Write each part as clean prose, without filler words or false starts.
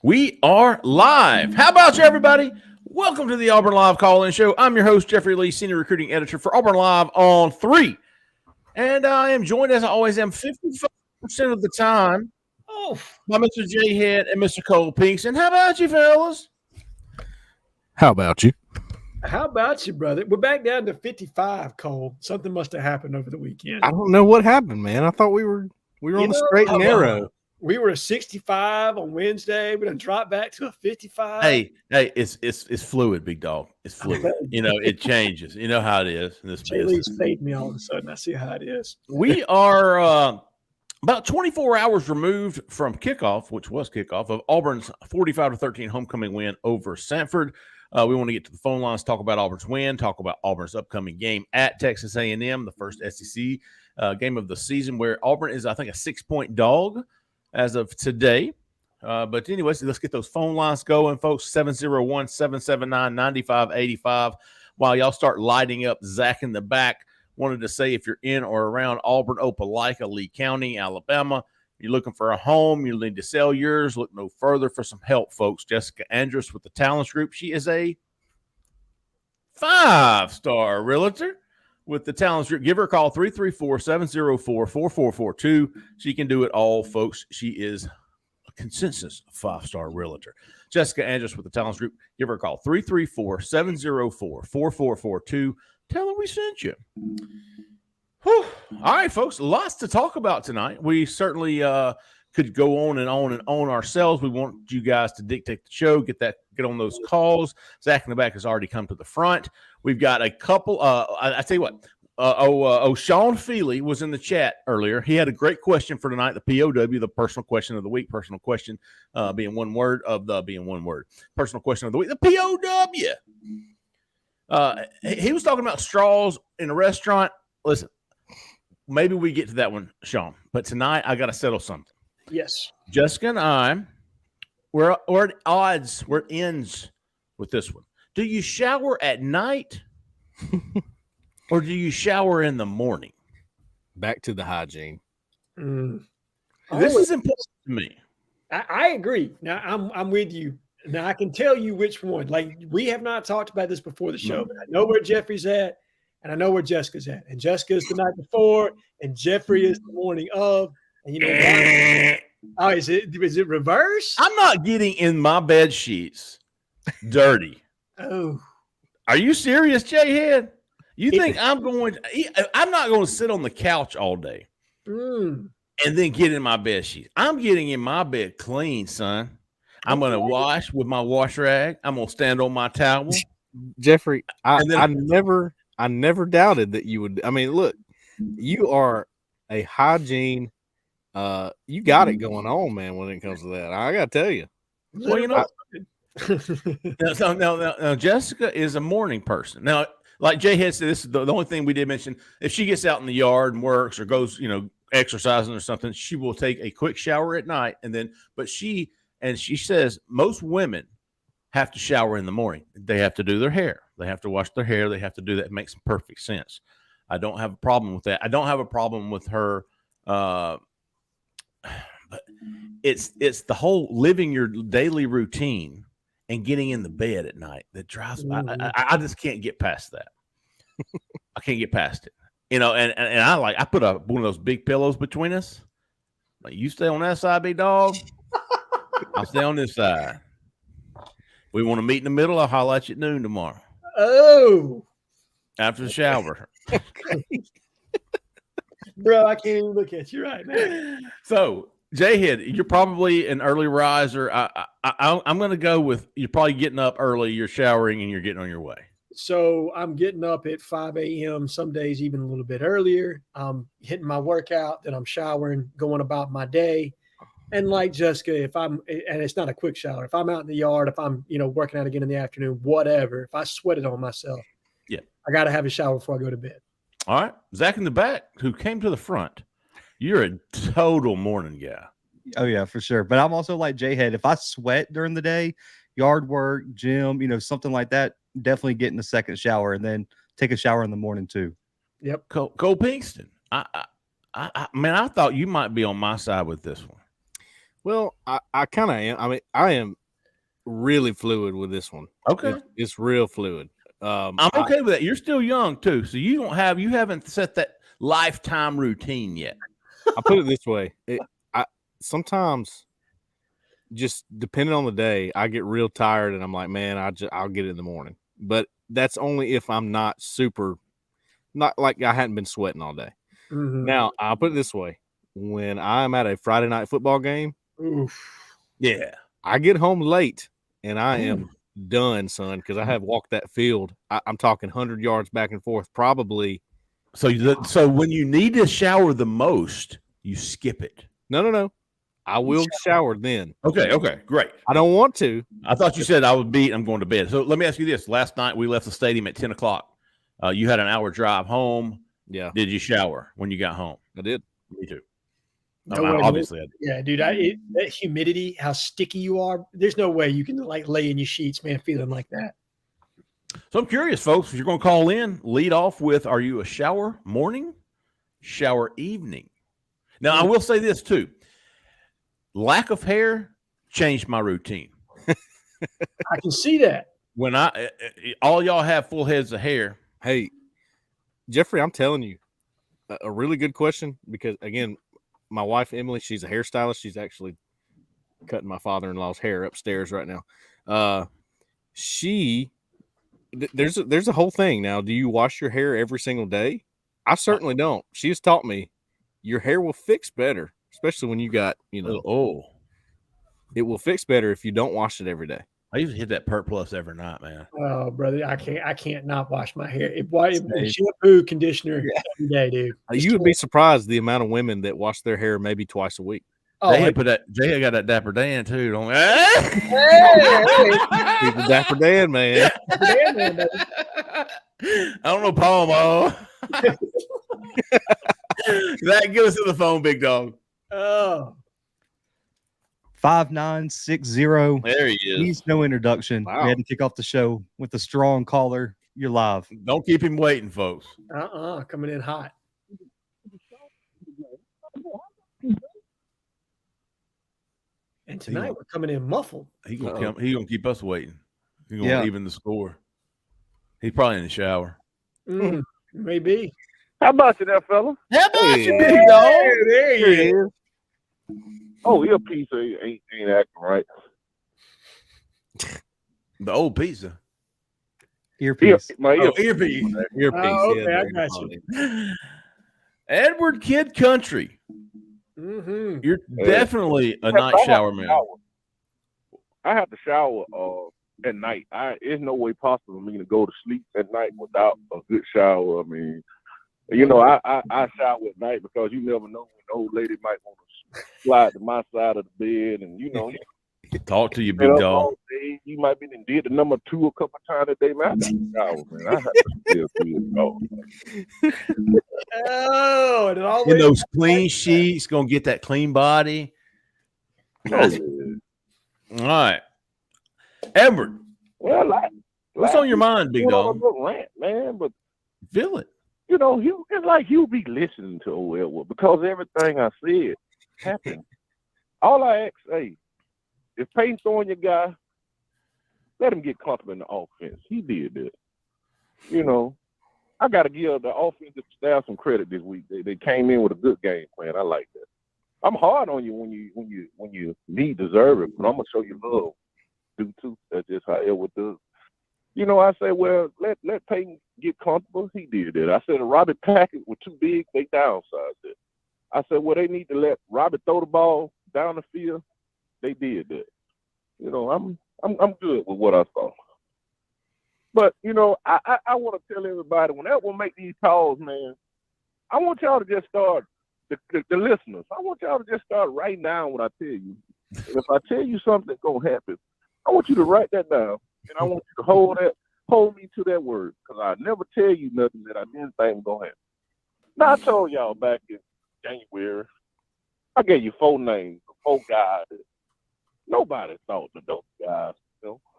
We are live. How about you, everybody? Welcome to the Auburn Live Call-In Show. I'm your host, Jeffrey Lee, Senior Recruiting Editor for Auburn Live on 3. And I am joined, as I always am, 55% of the time by Mr. Jhead and Mr. Cole Pinkston. How about you, fellas? How about you? How about you, brother? We're back down to 55, Cole. Something must have happened over the weekend. I don't know what happened, man. I thought we were on the straight and narrow. We were a 65 on Wednesday. We're gonna drop back to a 55. Hey, it's fluid, big dog. It's fluid. You know, it changes. You know how it is in this business. Jaylee's fading me all of a sudden. I see how it is. We are about 24 hours removed from kickoff, which was kickoff of Auburn's 45-13 homecoming win over Samford. We want to get to the phone lines, talk about Auburn's win, talk about Auburn's upcoming game at Texas A&M, the first SEC game of the season, where Auburn is, I think, a 6-point dog as of today. But anyways, let's get those phone lines going, folks. 701-779-9585. While y'all start lighting up Zach in the back, wanted to say if you're in or around Auburn, Opelika, Lee County, Alabama, you're looking for a home, you need to sell yours, look no further for some help, folks. Jessica Andrus with the Talents Group. She is a 5-star realtor with the Talents Group. Give her a call, 334-704-4442. She can do it all, folks. She is a consensus 5-star realtor. Jessica Andrus with the Talents Group. Give her a call, 334-704-4442. Tell her we sent you. Whew. All right, folks, lots to talk about tonight. We certainly could go on and on and on ourselves. We want you guys to dictate the show, get on those calls. Zach in the back has already come to the front. We've got a couple. I tell you what. Sean Feely was in the chat earlier. He had a great question for tonight. The POW, the personal question of the week. Personal question being one word. Personal question of the week. The POW. He was talking about straws in a restaurant. Listen, maybe we get to that one, Sean. But tonight I got to settle something. Yes. Jessica and I, we're at odds. We're at ends with this one. Do you shower at night or do you shower in the morning? Back to the hygiene. This is important to me. I agree. Now I'm with you. Now I can tell you which one. Like, we have not talked about this before the show, but I know where Jeffrey's at and I know where Jessica's at. And Jessica's the night before and Jeffrey is the morning of. And you know, is it reverse? I'm not getting in my bed sheets dirty. Oh, are you serious, Jhead? You think I'm not going to sit on the couch all day and then get in my bed sheets. I'm getting in my bed clean, son. I'm going to wash with my wash rag. I'm going to stand on my towel. Jeffrey, I never doubted that you would. I mean, look, you are a hygiene. You got it going on, man, when it comes to that. I got to tell you. Well, you know, now, Jessica is a morning person. Now, like Jhead said, this is the only thing we did mention. If she gets out in the yard and works or goes, exercising or something, she will take a quick shower at night. But she says most women have to shower in the morning. They have to do their hair. They have to wash their hair. They have to do that. It makes perfect sense. I don't have a problem with that. I don't have a problem with her. But it's the whole living your daily routine and getting in the bed at night that drives me. I just can't get past that. I can't get past it. And I put one of those big pillows between us. Like, you stay on that side, big dog. I'll stay on this side. We want to meet in the middle. I'll holler at you at noon tomorrow. Oh, after the shower. Bro, I can't even look at you right now. So, Jhead, you're probably an early riser. I'm going to go with you're probably getting up early, you're showering, and you're getting on your way. So I'm getting up at 5 a.m., some days even a little bit earlier. I'm hitting my workout, then I'm showering, going about my day. And like Jessica, and it's not a quick shower, if I'm out in the yard, if I'm, working out again in the afternoon, whatever, if I sweat it on myself, I got to have a shower before I go to bed. All right. Zach in the back, who came to the front. You're a total morning guy. Oh, yeah, for sure. But I'm also like Jhead. If I sweat during the day, yard work, gym, something like that, definitely get in the second shower and then take a shower in the morning too. Yep. Cole Pinkston. I thought you might be on my side with this one. Well, I kind of am. I mean, I am really fluid with this one. Okay. It's real fluid. I'm okay with that. You're still young too, so you haven't set that lifetime routine yet. I put it this way: I sometimes, just depending on the day, I get real tired and I'm like, man, I'll get it in the morning. But that's only if I'm not like I hadn't been sweating all day. Mm-hmm. Now I'll put it this way: when I'm at a Friday night football game, yeah, I get home late and I am done, son, because I have walked that field. I'm talking 100 yards back and forth, probably. So when you need to shower the most, you skip it. No. I will shower then. Okay, great. I don't want to. I thought you said I would beat. I'm going to bed. So let me ask you this: last night we left the stadium at 10 o'clock. You had an hour drive home. Yeah. Did you shower when you got home? I did. Me too. Obviously, I did. Yeah, dude. That humidity, how sticky you are. There's no way you can like lay in your sheets, man, feeling like that. So I'm curious, folks. If you're going to call in, lead off with: are you a shower morning, shower evening? Now I will say this too: lack of hair changed my routine. I can see that. When all y'all have full heads of hair. Hey, Jeffrey, I'm telling you, a really good question, because again, my wife Emily, she's a hairstylist. She's actually cutting my father-in-law's hair upstairs right now. There's a whole thing now. Do you wash your hair every single day? I certainly don't. She's taught me your hair will fix better, especially when you got, it will fix better if you don't wash it every day. I usually hit that Pert Plus every night, man. Oh, brother, I can't not wash my hair. Shampoo, conditioner every day, dude. You would be surprised the amount of women that wash their hair maybe twice a week. Oh, Jay got that Dapper Dan too, don't we? He's a Dapper Dan, man. I don't know, Palmo. That give us to the phone, big dog. Oh. 5960. There he is. He's no introduction. Wow. We had to kick off the show with a strong caller. You're live. Don't keep him waiting, folks. Coming in hot. And tonight we're coming in muffled. He gonna keep us waiting. He's gonna even the score. He's probably in the shower. Maybe. How about you there, fella? How about you, big dog? There he is. Oh, your pizza ain't acting right. The old pizza. Earpiece. Earpiece. Oh, okay, I got you. Edward Kid Country. Mm-hmm. You're definitely a night shower man. I have to shower at night. There's no way possible for me to go to sleep at night without a good shower. I mean, I shower at night because you never know when the old lady might want to slide to my side of the bed, and talk to you, big dog. You might be did the number 2 a couple times a day, man. I got to shower, man. I have to still do it, dog. Oh, and always in those clean sheets, gonna get that clean body. Oh, all right, Edward. Well, what's on your mind, big dog? Rant, man, but feel it. It's like you be listening to Edward because everything I said happened. All I say, if Peyton Thorne your guy, let him get comfortable in the offense. He did that. I got to give the offensive staff some credit this week. They came in with a good game plan. I like that. I'm hard on you when you need deserve it, but I'm gonna show you love. Do too. That's just how Edward does. I say, well, let Peyton get comfortable. He did that. I said, Robbie Packett was too big. They downsized it. I said, well, they need to let Robbie throw the ball down the field. They did that. I'm good with what I saw. But, I want to tell everybody, whenever we make these calls, man, I want y'all to just start, the listeners, I want y'all to just start writing down what I tell you. And if I tell you something's going to happen, I want you to write that down. And I want you to hold me to that word, because I never tell you nothing that I didn't think was going to happen. Now, I told y'all back in January, I gave you 4 names, 4 guys that nobody thought the dope guys.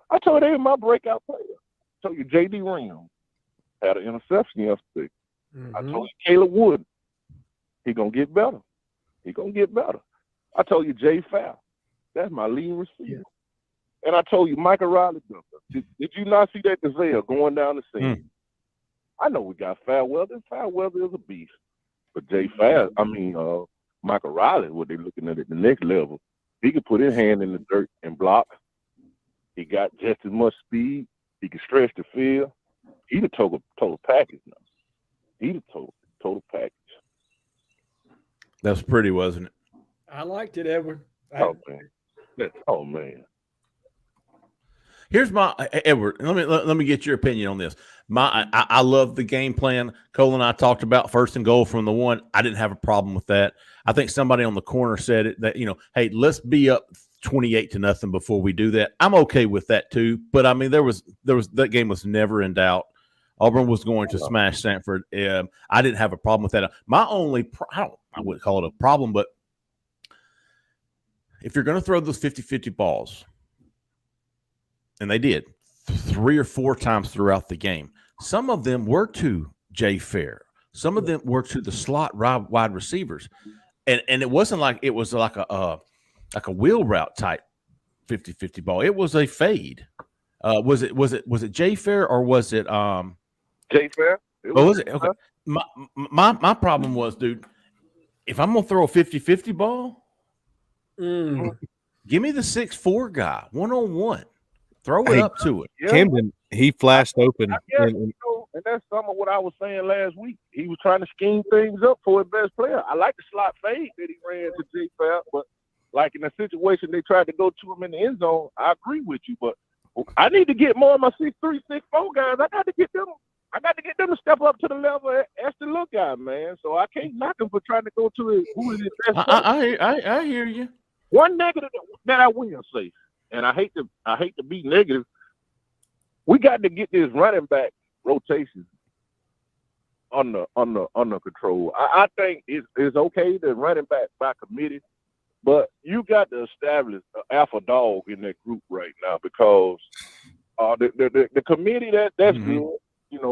I told you they were my breakout player. I told you J.D. Rim had an interception yesterday. Mm-hmm. I told you Caleb Wood, he going to get better. I told you Jay Fowl. That's my leading receiver. Yeah. And I told you, Michael Riley, did you not see that gazelle going down the scene? I know we got Fairweather. Fairweather is a beast. But Michael Riley, what they're looking at the next level. He could put his hand in the dirt and block. He got just as much speed. He can stretch the field. He's a total package now. He's a total package. That was pretty, wasn't it? I liked it, Edward. Oh man. Here's my Edward. Let me get your opinion on this. I love the game plan. Cole and I talked about 1st and goal from the 1. I didn't have a problem with that. I think somebody on the corner said it that hey, let's be up 28-0 before we do that. I'm okay with that too. But I mean, there was that game was never in doubt. Auburn was going to smash Samford. I didn't have a problem with that. My only I wouldn't call it a problem, but if you're going to throw those 50-50 balls, and they did 3 or 4 times throughout the game. Some of them were to Jay Fair. Some of them were to the slot wide receivers, and it wasn't like it was like a wheel route type 50-50 ball. It was a fade. Was it Jay Fair or was it Jay Fair? Was it okay? My problem was, dude, if I'm gonna throw a 50-50 ball, give me the 6'4" guy 1-on-1. Throw it up to it. Yeah. Camden, he flashed open. And that's some of what I was saying last week. He was trying to scheme things up for his best player. I like the slot fade that he ran to Jay Fair, but like in a situation they tried to go to him in the end zone, I agree with you. But I need to get more of my 6'3", 6'4" guys. I got to get them to step up to the level as the look guy, man. So I can't knock him for trying to go to who is his best player. I hear you. One negative that I will say, and I hate to be negative, we got to get this running back rotation under control. I think it's okay to running back by committee, but you got to establish an alpha dog in that group right now because the committee that's good.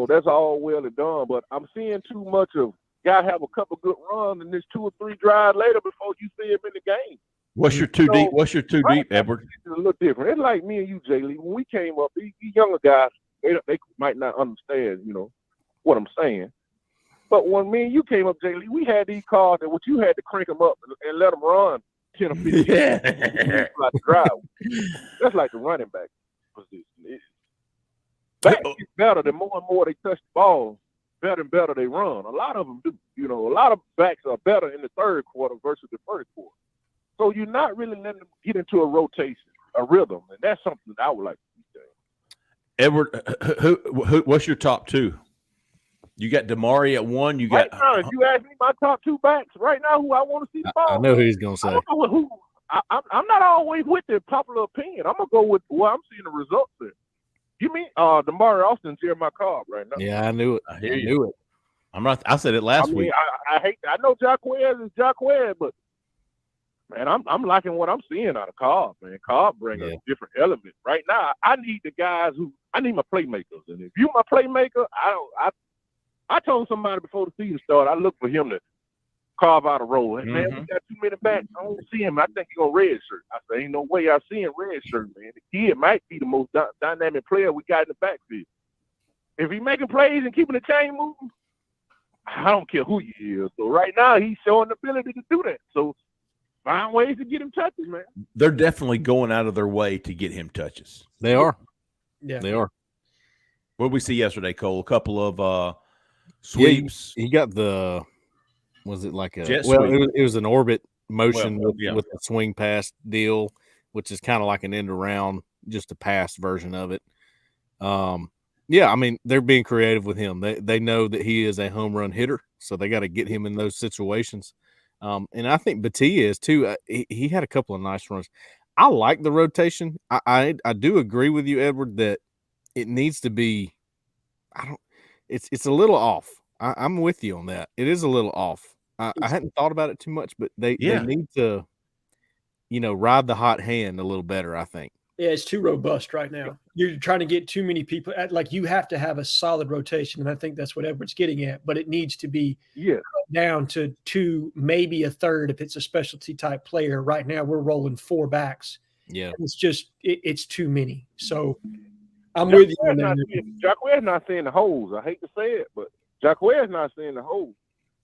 That's all well and done, but I'm seeing too much of guy have a couple good runs and this 2 or 3 drives later before you see him in the game. What's your too deep? What's your too deep, Edward? It's a little different. It's like me and you, Jay Lee. When we came up, these younger guys, they might not understand, what I'm saying. But when me and you came up, Jay Lee, we had these cars that you had to crank them up and let them run 10 or 15. Yeah. Like the drive. That's like the running back position. Backs get better the more and more they touch the ball, better and better they run. A lot of them do. A lot of backs are better in the third quarter versus the first quarter. So you're not really letting them get into a rotation, a rhythm, and that's something that I would like to see. Edward, who what's your top 2? You got Damari at 1. You got. Right now, if you ask me my top 2 backs right now, who I want to see the ball. I know who he's gonna say. I don't know who. I'm not always with the popular opinion. I'm gonna go with where I'm seeing the results there. You mean Damari Austin, Jeremiah Cobb right now? Yeah, I knew it. I hear you. Knew it. I said it last week. I know Jacquez is Jacquez, but man, I'm liking what I'm seeing out of Cobb, man. Cobb brings a different element. Right now, I need the guys I need my playmakers. And if you my playmaker, I told somebody before the season started, I look for him to carve out a role. And man, we got too many backs. I don't see him. I think he's going to red shirt. I say, ain't no way I see him red shirt, man. The kid might be the most dynamic player we got in the backfield. If he's making plays and keeping the chain moving, I don't care who he is. So right now, he's showing the ability to do that. So find ways to get him touches, man. They're definitely going out of their way to get him touches. They are. Yeah, they are. What did we see yesterday, Cole? A couple of sweeps. Yeah, he got the. Was it like a? Jet well, sweep. it was an orbit motion with the swing pass deal, which is kind of like an end around, just a pass version of it. Yeah, I mean they're being creative with him. They know that he is a home run hitter, so they got to get him in those situations. And I think Batia is too. He had a couple of nice runs. I like the rotation. I do agree with you, Edward, that it needs to be. It's a little off. I'm with you on that. It is a little off. I hadn't thought about it too much, but they need to, ride the hot hand a little better, I think. Yeah, it's too robust right now. You're trying to get too many people. Like you have to have a solid rotation, and I think that's what Edward's getting at. But it needs to be down to 2, maybe a third if it's a specialty type player. Right now, we're rolling 4 backs. Yeah, it's just it's too many. So I'm with you. Jacquez not seeing the holes. I hate to say it, but Jacquez not seeing the holes.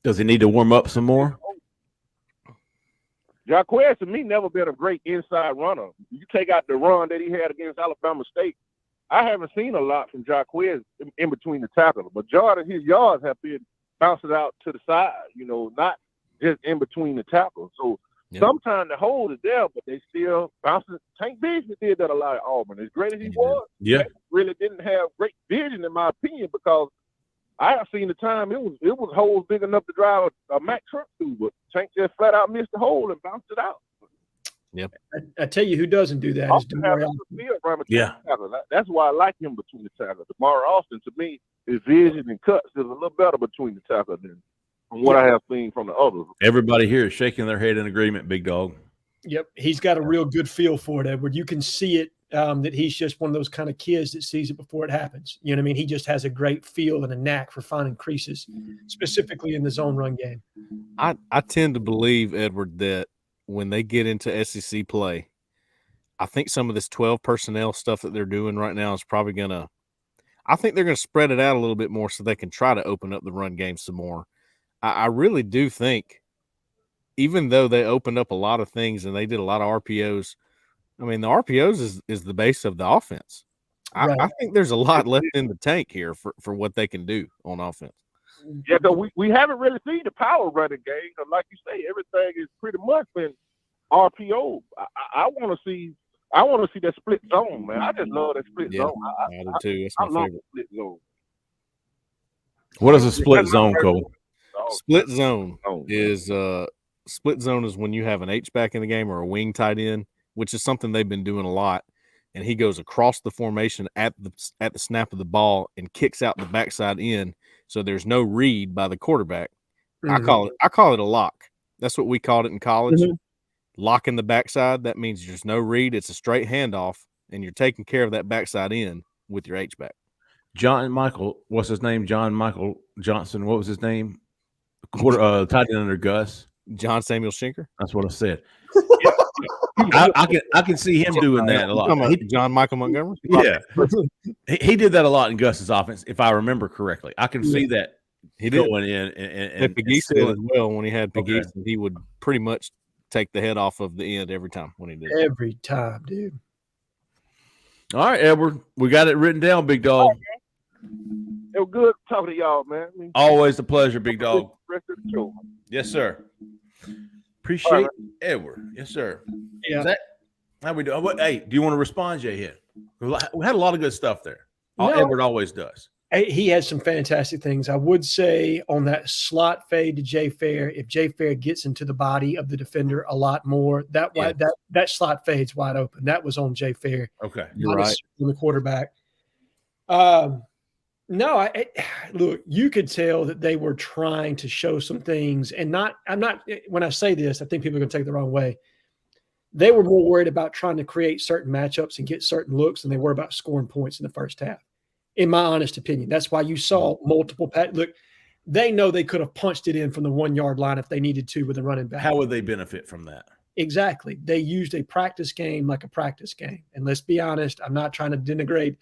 Does he need to warm up some more? Jacquez, to me, never been a great inside runner. You take out the run that he had against Alabama State, I haven't seen a lot from Jacquez in between the tackles. But Jordan, his yards have been bouncing out to the side, not just in between the tackles. So sometimes the hold is there, but they still bouncing. Tank Bigsby did that a lot at Auburn. As great as he was, he really didn't have great vision, in my opinion, because I have seen the time it was holes big enough to drive a Mack truck through, but Tank just flat out missed the hole and bounced it out. Yep. I tell you who doesn't do that is DeMar Austin. Yeah. That's why I like him between the tackles. DeMar Austin, to me, his vision and cuts is a little better between the tackles than from what I have seen from the others. Everybody here is shaking their head in agreement, big dog. Yep. He's got a real good feel for it, Edward. You can see it. That he's just one of those kind of kids that sees it before it happens. You know what I mean? He just has a great feel and a knack for finding creases, specifically in the zone run game. I tend to believe, Edward, that when they get into SEC play, I think some of this 12 personnel stuff that they're doing right now is probably I think they're going to spread it out a little bit more so they can try to open up the run game some more. I really do think, even though they opened up a lot of things and they did a lot of RPOs, I mean, the RPOs is the base of the offense. I think there's a lot left in the tank here for what they can do on offense. Yeah, because we haven't really seen the power running game. Like you say, everything is pretty much been RPO. I want to see that split zone, man. I just love that split zone. I do too. That's my favorite. Split zone. What is a split zone, Cole? Split zone is when you have an H-back in the game or a wing tight end, which is something they've been doing a lot. And he goes across the formation at the snap of the ball and kicks out the backside in, so there's no read by the quarterback. Mm-hmm. I call it a lock. That's what we called it in college. Mm-hmm. Locking the backside, that means there's no read. It's a straight handoff, and you're taking care of that backside in with your H-back. John Michael, what's his name? John Michael Johnson. What was his name? Tight end under Gus. John Samuel Schenker. That's what I said. I can see him doing that a lot. John Michael Montgomery. Yeah, he did that a lot in Gus's offense, if I remember correctly. I can see that he did going in and Pinkston as well. When he had Pinkston, he would pretty much take the head off of the end every time when he did. Every time, dude. All right, Edward, we got it written down, big dog. It was good talking to y'all, man. Always a pleasure, big dog. Rest of the show. Yes, sir. Appreciate Edward. Yes, sir. Yeah. How we do? Hey, do you want to respond, Jhead? We had a lot of good stuff there. Edward always does. He had some fantastic things. I would say on that slot fade to Jay Fair, if Jay Fair gets into the body of the defender a lot more, that slot fade's wide open. That was on Jay Fair. Okay, you're right. On the quarterback. No, look, you could tell that they were trying to show some things, and when I say this, I think people are going to take it the wrong way. They were more worried about trying to create certain matchups and get certain looks than they were about scoring points in the first half, in my honest opinion. That's why you saw multiple look, they know they could have punched it in from the 1 yard line if they needed to with a running back. How would they benefit from that? Exactly. They used a practice game like a practice game. And let's be honest, I'm not trying to denigrate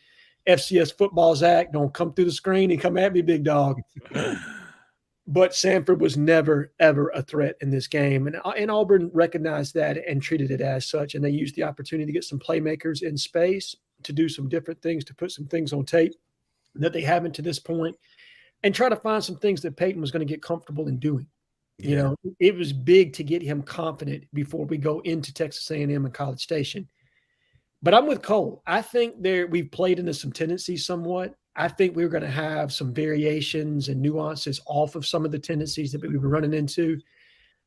FCS football's act. Don't come through the screen and come at me, big dog. But Samford was never, ever a threat in this game. And Auburn recognized that and treated it as such. And they used the opportunity to get some playmakers in space, to do some different things, to put some things on tape that they haven't to this point, and try to find some things that Peyton was going to get comfortable in doing. Yeah. You know, it was big to get him confident before we go into Texas A&M and College Station. But I'm with Cole. I think we've played into some tendencies somewhat. I think we're going to have some variations and nuances off of some of the tendencies that we've been running into.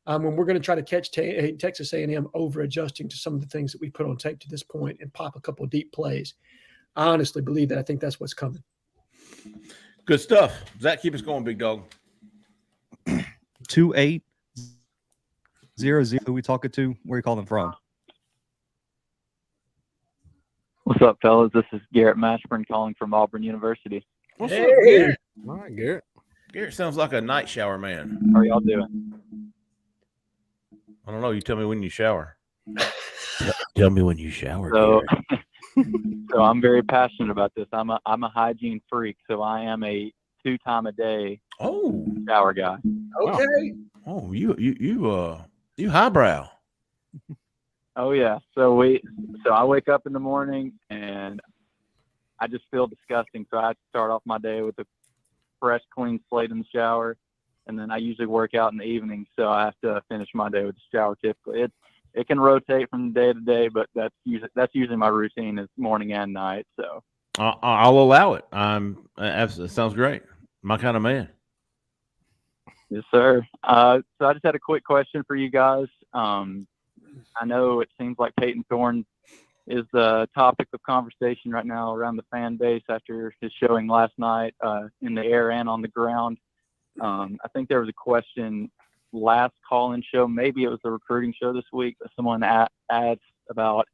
When we're going to try to catch Texas A&M over adjusting to some of the things that we put on tape to this point and pop a couple of deep plays. I honestly believe that. I think that's what's coming. Good stuff. Zach, keep us going, big dog. 2800. Who we talking to? Where you calling from? What's up, fellas? This is Garrett Mashburn calling from Auburn University. What's up, Garrett? All right, Garrett. Garrett sounds like a night shower man. How are y'all doing? I don't know. You tell me when you shower. Tell me when you shower. So, so I'm very passionate about this. I'm a hygiene freak, so I am a 2 time a day shower guy. Okay. Oh, you highbrow. Oh yeah. So I wake up in the morning and I just feel disgusting. So I have to start off my day with a fresh, clean slate in the shower, and then I usually work out in the evening. So I have to finish my day with a shower. Typically, it can rotate from day to day, but that's usually my routine is morning and night. So I'll allow it. It sounds great. My kind of man. Yes, sir. So I just had a quick question for you guys. I know it seems like Peyton Thorne is the topic of conversation right now around the fan base after his showing last night in the air and on the ground. I think there was a question last call-in show, maybe it was the recruiting show this week, that someone asked about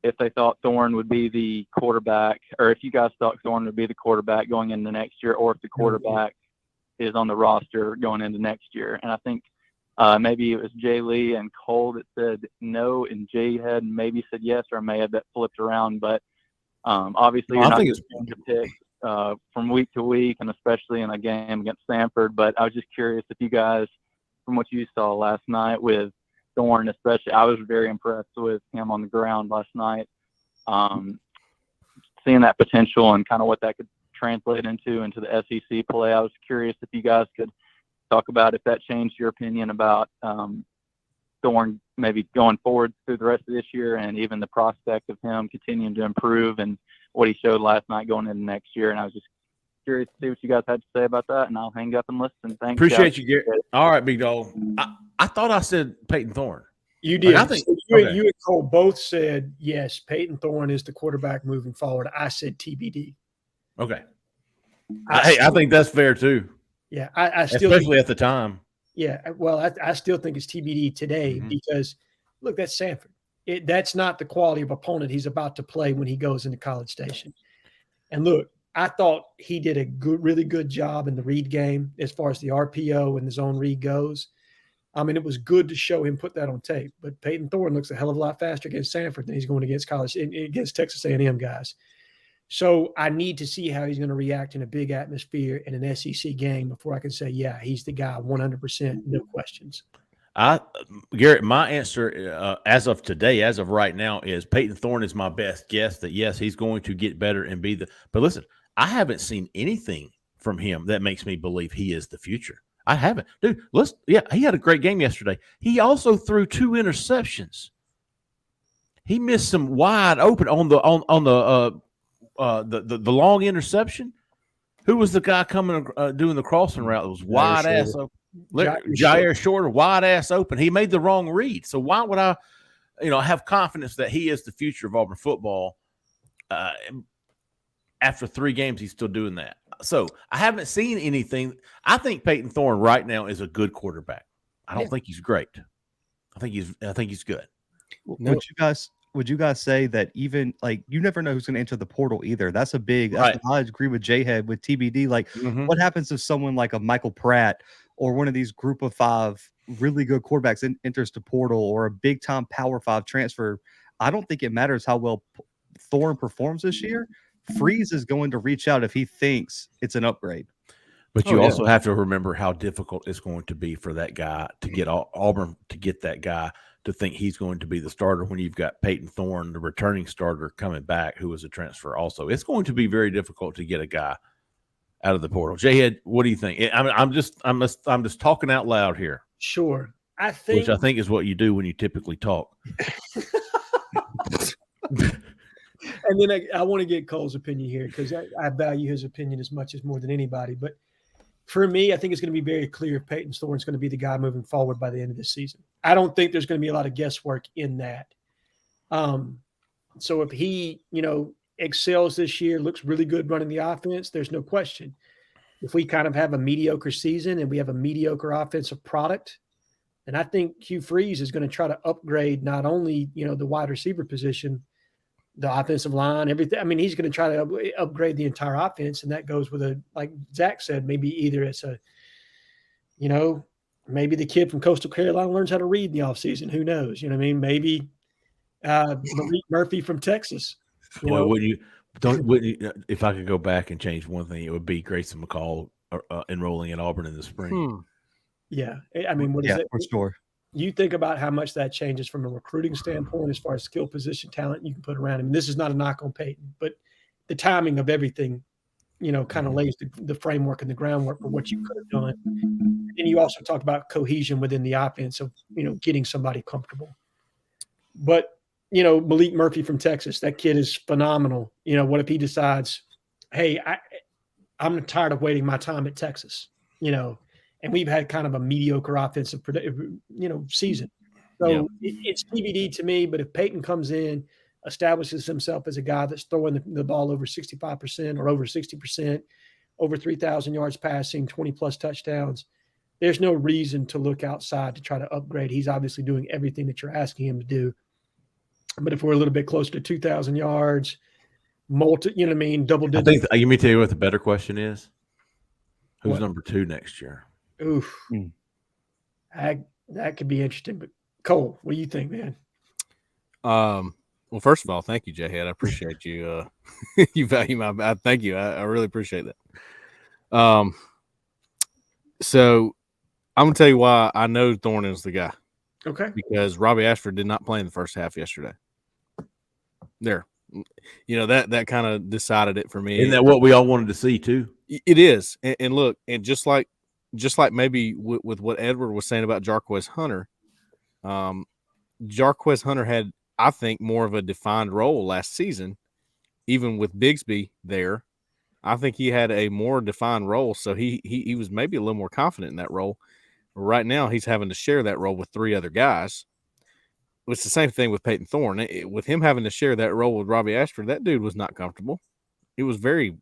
if they thought Thorne would be the quarterback, or if you guys thought Thorne would be the quarterback going into next year, or if the quarterback is on the roster going into next year. And I think maybe it was Jay Lee and Cole that said no, and Jhead maybe said yes, or I may have that flipped around. But obviously, you're not going to change a pick from week to week, and especially in a game against Samford. But I was just curious if you guys, from what you saw last night with Thorne, especially, I was very impressed with him on the ground last night. Seeing that potential and kind of what that could translate into the SEC play. I was curious if you guys could talk about if that changed your opinion about Thorne maybe going forward through the rest of this year, and even the prospect of him continuing to improve and what he showed last night going into next year. And I was just curious to see what you guys had to say about that, and I'll hang up and listen. Thanks. Appreciate you, Garrett. All right, big dog. I thought I said Peyton Thorne. You did. I think, you and Cole both said, yes, Peyton Thorne is the quarterback moving forward. I said TBD. Okay. I think that's fair too. Yeah, I still especially at the time. Yeah, well, I still think it's TBD today because, look, that's Samford. That's not the quality of opponent he's about to play when he goes into College Station. And look, I thought he did a really good job in the read game as far as the RPO and the zone read goes. I mean, it was good to show him put that on tape. But Peyton Thorne looks a hell of a lot faster against Samford than he's going against Texas A&M guys. So I need to see how he's going to react in a big atmosphere in an SEC game before I can say, yeah, he's the guy, 100%, no questions. Garrett, my answer as of today, as of right now, is Peyton Thorne is my best guess that, yes, he's going to get better and be but listen, I haven't seen anything from him that makes me believe he is the future. I haven't. Dude, he had a great game yesterday. He also threw 2 interceptions. He missed some wide open on the long interception. Who was the guy coming doing the crossing route that was wide ass open? Jair Shorter, wide ass open. He made the wrong read. So why would I, have confidence that he is the future of Auburn football? After 3 games, he's still doing that. So I haven't seen anything. I think Peyton Thorne right now is a good quarterback. I don't think he's great. I think he's good. Would you guys say that even you never know who's going to enter the portal either? That's a big. Right. I agree with Jhead with TBD. What happens if someone like a Michael Pratt or one of these group of 5 really good quarterbacks enters the portal, or a big time Power 5 transfer? I don't think it matters how well Thorne performs this year. Freeze is going to reach out if he thinks it's an upgrade. But you also have to remember how difficult it's going to be for that guy to get Auburn to get that guy to think he's going to be the starter when you've got Peyton Thorne, the returning starter, coming back, who was a transfer also. It's going to be very difficult to get a guy out of the portal. Jhead, what do you think? I'm just talking out loud here. Sure. Which I think is what you do when you typically talk. And then I want to get Cole's opinion here because I value his opinion as much as more than anybody. But for me, I think it's going to be very clear if Peyton Thorne is going to be the guy moving forward by the end of the season. I don't think there's going to be a lot of guesswork in that. So if he, excels this year, looks really good running the offense, there's no question. If we kind of have a mediocre season and we have a mediocre offensive product, then I think Hugh Freeze is going to try to upgrade not only, the wide receiver position, the offensive line, everything. I mean, he's going to try to upgrade the entire offense, and that goes with like Zach said, maybe either it's maybe the kid from Coastal Carolina learns how to read in the offseason. Who knows? You know what I mean? Maybe Malik Murphy from Texas. Wouldn't you, if I could go back and change one thing, it would be Grayson McCall enrolling at Auburn in the spring. Yeah. I mean, what is it? For sure. You think about how much that changes from a recruiting standpoint as far as skill position talent you can put around him. And this is not a knock on Peyton, but the timing of everything, kind of lays the framework and the groundwork for what you could have done. And you also talked about cohesion within the offense of, getting somebody comfortable. But, Malik Murphy from Texas, that kid is phenomenal. What if he decides, hey, I'm tired of waiting my time at Texas, and we've had kind of a mediocre offensive, season. So it's TBD to me, but if Peyton comes in, establishes himself as a guy that's throwing the ball over 65% or over 60%, over 3,000 yards passing, 20-plus touchdowns, there's no reason to look outside to try to upgrade. He's obviously doing everything that you're asking him to do. But if we're a little bit closer to 2,000 yards, double digits. I think, let me tell you what the better question is. Who's number 2 next year? Oof. That could be interesting. But Cole, what do you think, man? Well, first of all, thank you, Jhead. I appreciate you. You value my. Thank you. I really appreciate that. So I'm gonna tell you why I know Thorne is the guy. Okay. Because Robbie Ashford did not play in the first half yesterday. There, that kind of decided it for me. Isn't that what we all wanted to see too? It is, and look, and just like maybe with what Edward was saying about Jarquez Hunter, Jarquez Hunter had, I think, more of a defined role last season, even with Bigsby there. I think he had a more defined role, so he was maybe a little more confident in that role. Right now, he's having to share that role with 3 other guys. It's the same thing with Peyton Thorne. With him having to share that role with Robbie Ashford, that dude was not comfortable. It was very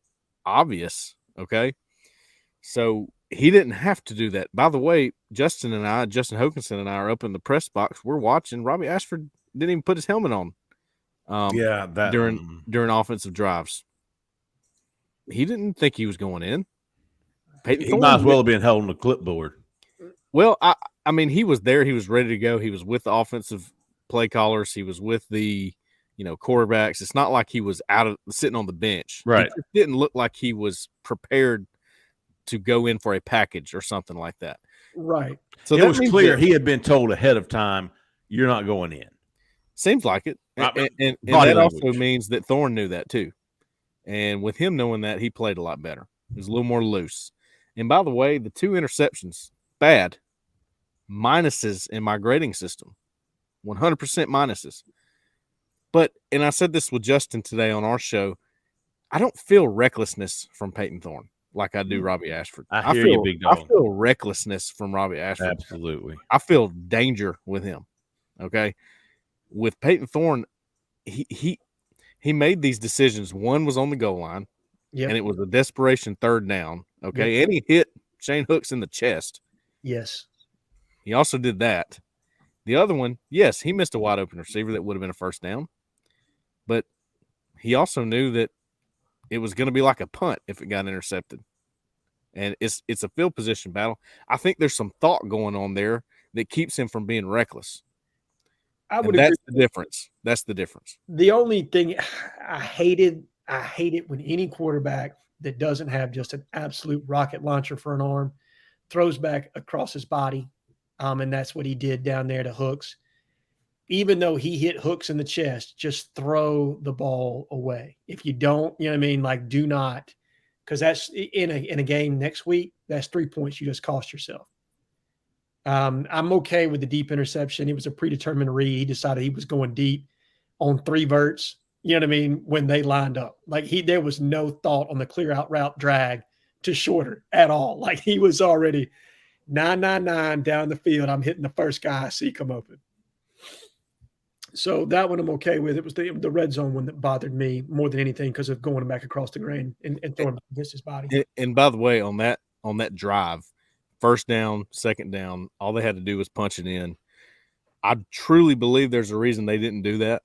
obvious, okay? So he didn't have to do that. By the way, Justin Hokanson and I are up in the press box. We're watching. Robbie Ashford didn't even put his helmet on. During offensive drives. He didn't think he was going in. He might as well have been holding the clipboard. Well, I mean, he was there. He was ready to go. He was with the offensive play callers. He was with the, quarterbacks. It's not like he was sitting on the bench. Right. It didn't look like he was prepared to go in for a package or something like that. Right. So it was clear he had been told ahead of time, you're not going in. Seems like it. And that also means that Thorne knew that too. And with him knowing that, he played a lot better. He was a little more loose. And by the way, the 2 interceptions, bad. Minuses in my grading system. 100% minuses. But, and I said this with Justin today on our show, I don't feel recklessness from Peyton Thorne like I do Robbie Ashford. I hear you, big dog. I feel recklessness from Robbie Ashford. Absolutely. I feel danger with him. Okay. With Peyton Thorne, he made these decisions. One was on the goal line, and it was a desperation 3rd down. Okay. And he hit Shane Hooks in the chest. Yes. He also did that. The other one, yes, he missed a wide open receiver that would have been a 1st down, but he also knew that it was going to be like a punt if it got intercepted. And it's a field position battle. I think there's some thought going on there that keeps him from being reckless. That's the difference. That's the difference. The only thing I hate it when any quarterback that doesn't have just an absolute rocket launcher for an arm throws back across his body. And that's what he did down there to Hooks. Even though he hit Hooks in the chest, just throw the ball away. If you don't, do not, because that's in a game next week, that's 3 points you just cost yourself. I'm okay with the deep interception. It was a predetermined read. He decided he was going deep on 3 verts, when they lined up. There was no thought on the clear out route drag to shorter at all. He was already 999 down the field. I'm hitting the first guy I see come open. So that one I'm okay with. It was the red zone one that bothered me more than anything because of going back across the grain and throwing against his body. And by the way, on that drive, 1st down, 2nd down, all they had to do was punch it in. I truly believe there's a reason they didn't do that.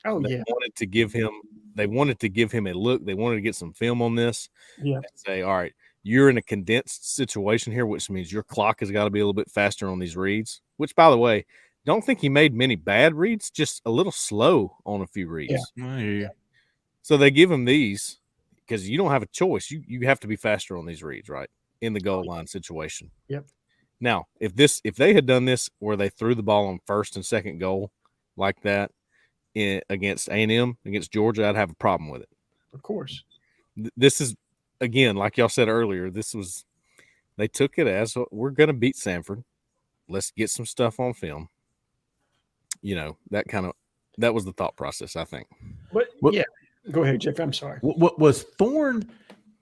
Oh, They yeah. wanted to give him a look. They wanted to get some film on this. Yeah. And say, all right, you're in a condensed situation here, which means your clock has got to be a little bit faster on these reads, which, by the way, don't think he made many bad reads, just a little slow on a few reads. Yeah. So they give him these because you don't have a choice. You have to be faster on these reads, right? In the goal line situation. Yep. Now, if they had done this where they threw the ball on first and second goal like that against A&M, against Georgia, I'd have a problem with it. Of course. This is, again, like y'all said earlier, they took it as we're going to beat Samford. Let's get some stuff on film. That was the thought process, I think. But yeah, go ahead, Jeff. I'm sorry. What was Thorne?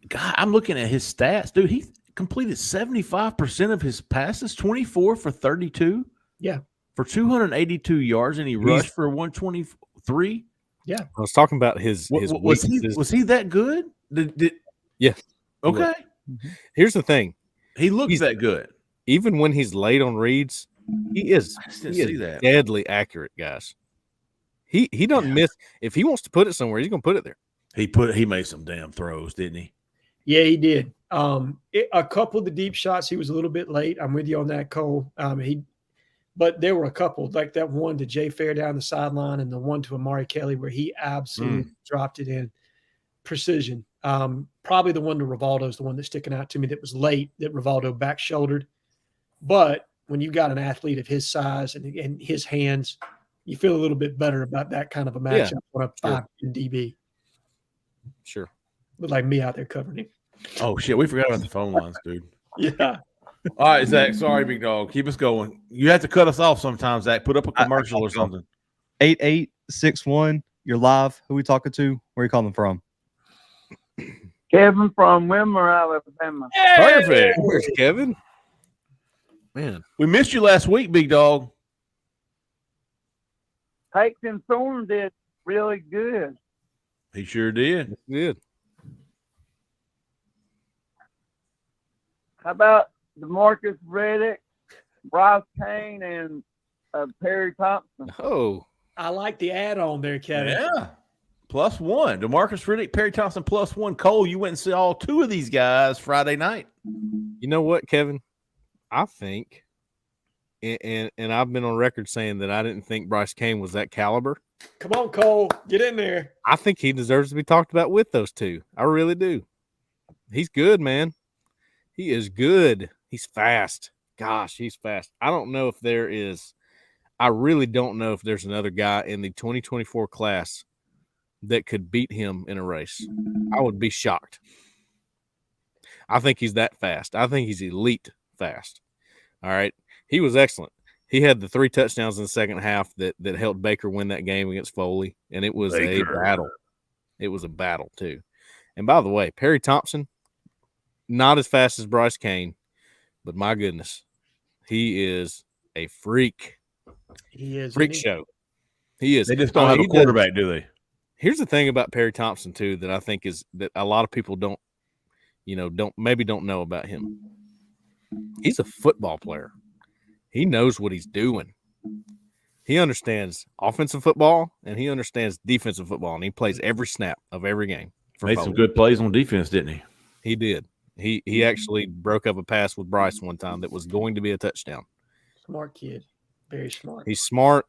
God, I'm looking at his stats, dude. He completed 75% of his passes, 24 for 32. Yeah. For 282 yards, and he rushed for 123. Yeah. I was talking about his was he that good? Yeah. Okay. Here's the thing. He looks that good. Even when he's late on reads, he is deadly accurate, guys. He doesn't miss. If he wants to put it somewhere, he's going to put it there. He made some damn throws, didn't he? Yeah, he did. A couple of the deep shots, he was a little bit late. I'm with you on that, Cole. But there were a couple, like that one to Jay Fair down the sideline and the one to Amari Kelly where he absolutely dropped it in precision. Probably the one to Rivaldo is the one that's sticking out to me that was late, that Rivaldo back shouldered. But when you got an athlete of his size and his hands, you feel a little bit better about that kind of a matchup on a 5 DB. Sure. Look like me out there covering him. Oh, shit. We forgot about the phone lines, dude. Yeah. All right, Zach. Sorry, big dog. Keep us going. You have to cut us off sometimes, Zach. Put up a commercial or something. 8861. You're live. Who we talking to? Where are you calling from? Kevin from Wilmer, Alabama. Perfect. Where's Kevin? Man. We missed you last week, big dog. Peyton Thorne did really good. He sure did. Good. How about DeMarcus Reddick, Bryce Kane, and Perry Thompson? Oh. I like the add-on there, Kevin. Yeah. +1. DeMarcus Riddick, Perry Thompson +1. Cole, you went and saw all two of these guys Friday night. You know what, Kevin? I think, and I've been on record saying that I didn't think Bryce Kane was that caliber. Come on, Cole. Get in there. I think he deserves to be talked about with those two. I really do. He's good, man. He is good. He's fast. Gosh, he's fast. I really don't know if there's another guy in the 2024 class that could beat him in a race. I would be shocked. I think he's that fast. I think he's elite fast. All right. He was excellent. He had the 3 touchdowns in the second half that helped Baker win that game against Foley, and it was a battle. It was a battle, too. And by the way, Perry Thompson, not as fast as Bryce Kane, but my goodness, he is a freak. He is. Freak show. He is. They just don't have a quarterback, do they? Here's the thing about Perry Thompson, too, that I think is that a lot of people don't know about him. He's a football player. He knows what he's doing. He understands offensive football and he understands defensive football, and he plays every snap of every game. Made some good plays on defense, didn't he? He did. He actually broke up a pass with Bryce one time that was going to be a touchdown. Smart kid. Very smart. He's smart.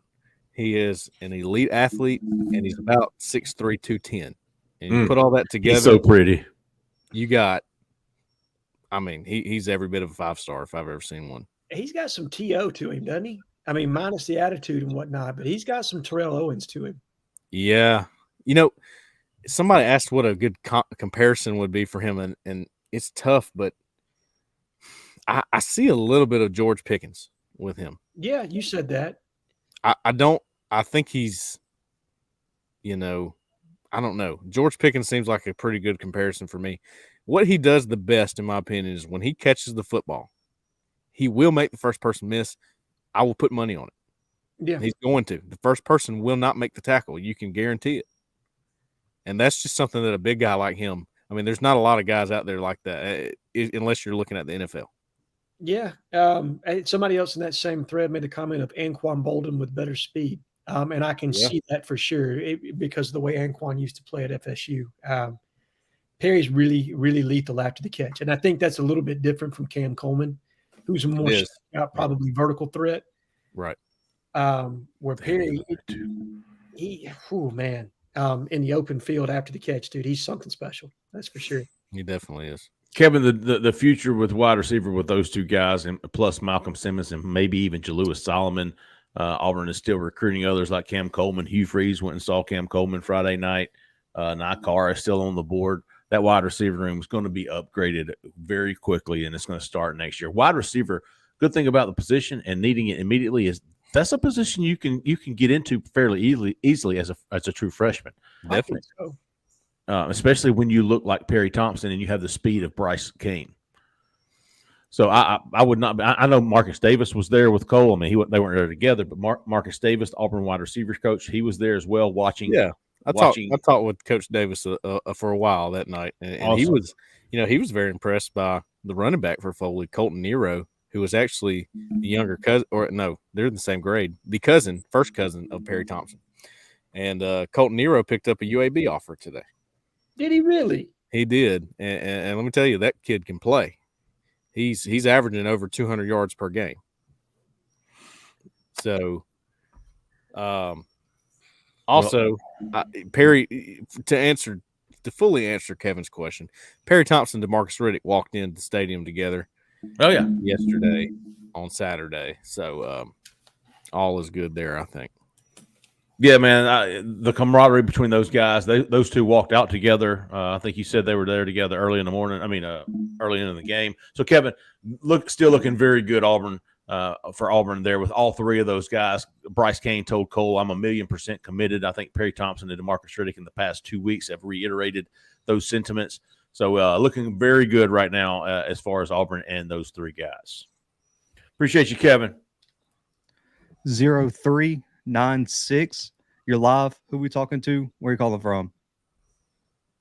He is an elite athlete, and he's about 6'3", 210. And you put all that together. He's so pretty. You got, he's every bit of a 5-star if I've ever seen one. He's got some TO to him, doesn't he? Minus the attitude and whatnot, but he's got some Terrell Owens to him. Yeah. Somebody asked what a good comparison would be for him, and it's tough, but I see a little bit of George Pickens with him. Yeah, you said that. I think he's, I don't know. George Pickens seems like a pretty good comparison for me. What he does the best, in my opinion, is when he catches the football, he will make the first person miss. I will put money on it. Yeah. He's going to. The first person will not make the tackle. You can guarantee it. And that's just something that a big guy like him, there's not a lot of guys out there like that, unless you're looking at the NFL. Yeah. Somebody else in that same thread made a comment of Anquan Bolden with better speed. And I can see that for sure because of the way Anquan used to play at FSU. Perry's really, really lethal after the catch. And I think that's a little bit different from Cam Coleman, who's a more probably vertical threat. Right. Where Perry, in the open field after the catch, dude, he's something special. That's for sure. He definitely is. Kevin, the future with wide receiver with those two guys, and plus Malcolm Simmons and maybe even Jalewis Solomon. Auburn is still recruiting others like Cam Coleman. Hugh Freeze went and saw Cam Coleman Friday night. Nakar is still on the board. That wide receiver room is going to be upgraded very quickly, and it's going to start next year. Wide receiver, good thing about the position and needing it immediately is that's a position you can get into fairly easily as a true freshman. Definitely. Especially when you look like Perry Thompson and you have the speed of Bryce Kane. So I would not. I know Marcus Davis was there with Cole. I mean, they weren't there together, but Marcus Davis, the Auburn wide receivers coach, he was there as well watching. Yeah, I talked with Coach Davis for a while that night, and awesome. he was very impressed by the running back for Foley, Colton Nero, who was actually the younger cousin, or no, they're in the same grade, the first cousin of Perry Thompson, and Colton Nero picked up a UAB offer today. Did he really? He did, and let me tell you, that kid can play. He's averaging over 200 yards per game. So, Perry, to fully answer Kevin's question, Perry Thompson and DeMarcus Riddick walked into the stadium together. Oh yeah, yesterday on Saturday. So all is good there, I think. Yeah, man, the camaraderie between those guys, those two walked out together. I think you said they were there together early in the morning. I mean, early in the game. So, Kevin, still looking very good for Auburn there with all three of those guys. Bryce Kane told Cole, I'm 1,000,000% committed. I think Perry Thompson and DeMarcus Riddick in the past 2 weeks have reiterated those sentiments. So, looking very good right now as far as Auburn and those three guys. Appreciate you, Kevin. 0396. You're live. Who we talking to? Where are you calling from?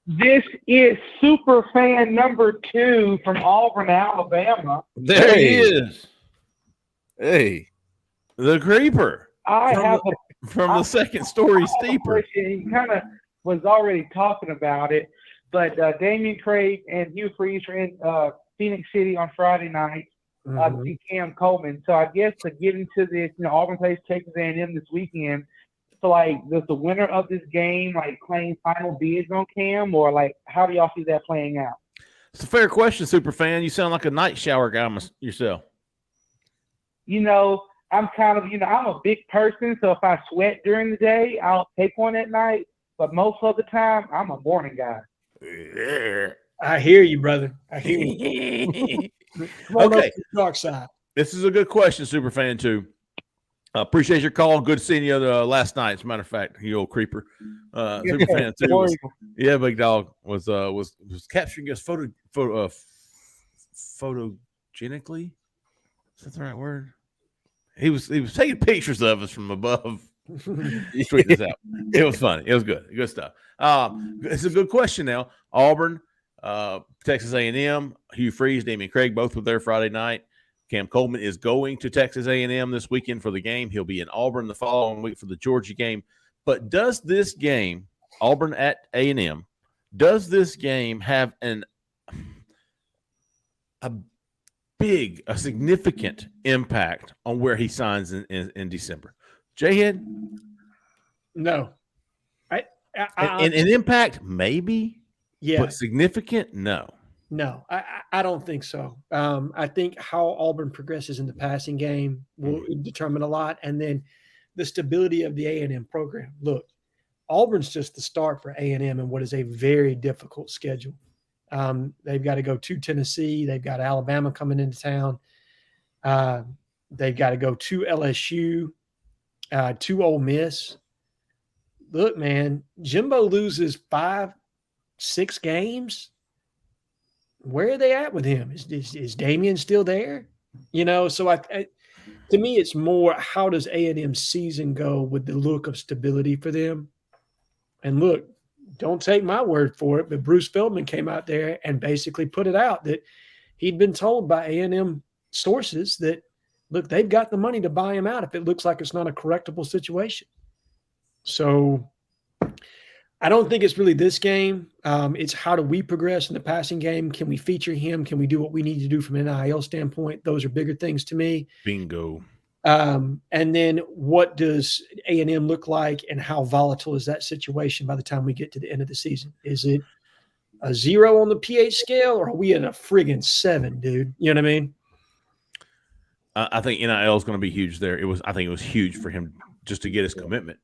This is super fan number 2 from Auburn, Alabama. There he is. Hey, the creeper. From the second story steeper. He kind of was already talking about it, but Damian Craig and Hugh Freeze are in Phoenix City on Friday night. To see Cam Coleman. So I guess to get into this, Auburn plays Texas A&M this weekend. So does the winner of this game claim final bids on Cam, or how do y'all see that playing out? It's a fair question, Superfan. You sound like a night shower guy yourself. I'm kind of, I'm a big person, so if I sweat during the day, I'll take one at night. But most of the time, I'm a morning guy. I hear you, brother. I hear you. Okay. Dark side. This is a good question, Superfan 2. Appreciate your call. Good seeing you last night. As a matter of fact, you old creeper. Superfan 2. Yeah, big dog was capturing us photogenically. Is that the right word? He was taking pictures of us from above. Tweet this out. It was funny. It was good. Good stuff. It's a good question now. Auburn, Texas A&M, Hugh Freeze, Damian Craig, both were there Friday night. Cam Coleman is going to Texas A&M this weekend for the game. He'll be in Auburn the following week for the Georgia game. But does this game, Auburn at A&M, does this game have a significant impact on where he signs in December? Jhead? No. An impact, maybe. Yeah. But significant? No. No, I don't think so. I think how Auburn progresses in the passing game will determine a lot. And then the stability of the A&M program. Look, Auburn's just the start for A&M in what is a very difficult schedule. They've got to go to Tennessee. They've got Alabama coming into town. They've got to go to LSU, to Ole Miss. Look, man, Jimbo loses 5-6 games. Where are they at with him? Is Damian still there? So to me, it's more how does A&M's season go with the look of stability for them? And look, don't take my word for it, but Bruce Feldman came out there and basically put it out that he'd been told by A&M sources that, look, they've got the money to buy him out if it looks like it's not a correctable situation. So I don't think it's really this game. It's how do we progress in the passing game? Can we feature him? Can we do what we need to do from an NIL standpoint? Those are bigger things to me. Bingo. And then what does A&M look like, and how volatile is that situation by the time we get to the end of the season? Is it a 0 on the pH scale, or are we at a friggin' 7, dude? You know what I mean? I think NIL is going to be huge there. I think it was huge for him just to get his commitment.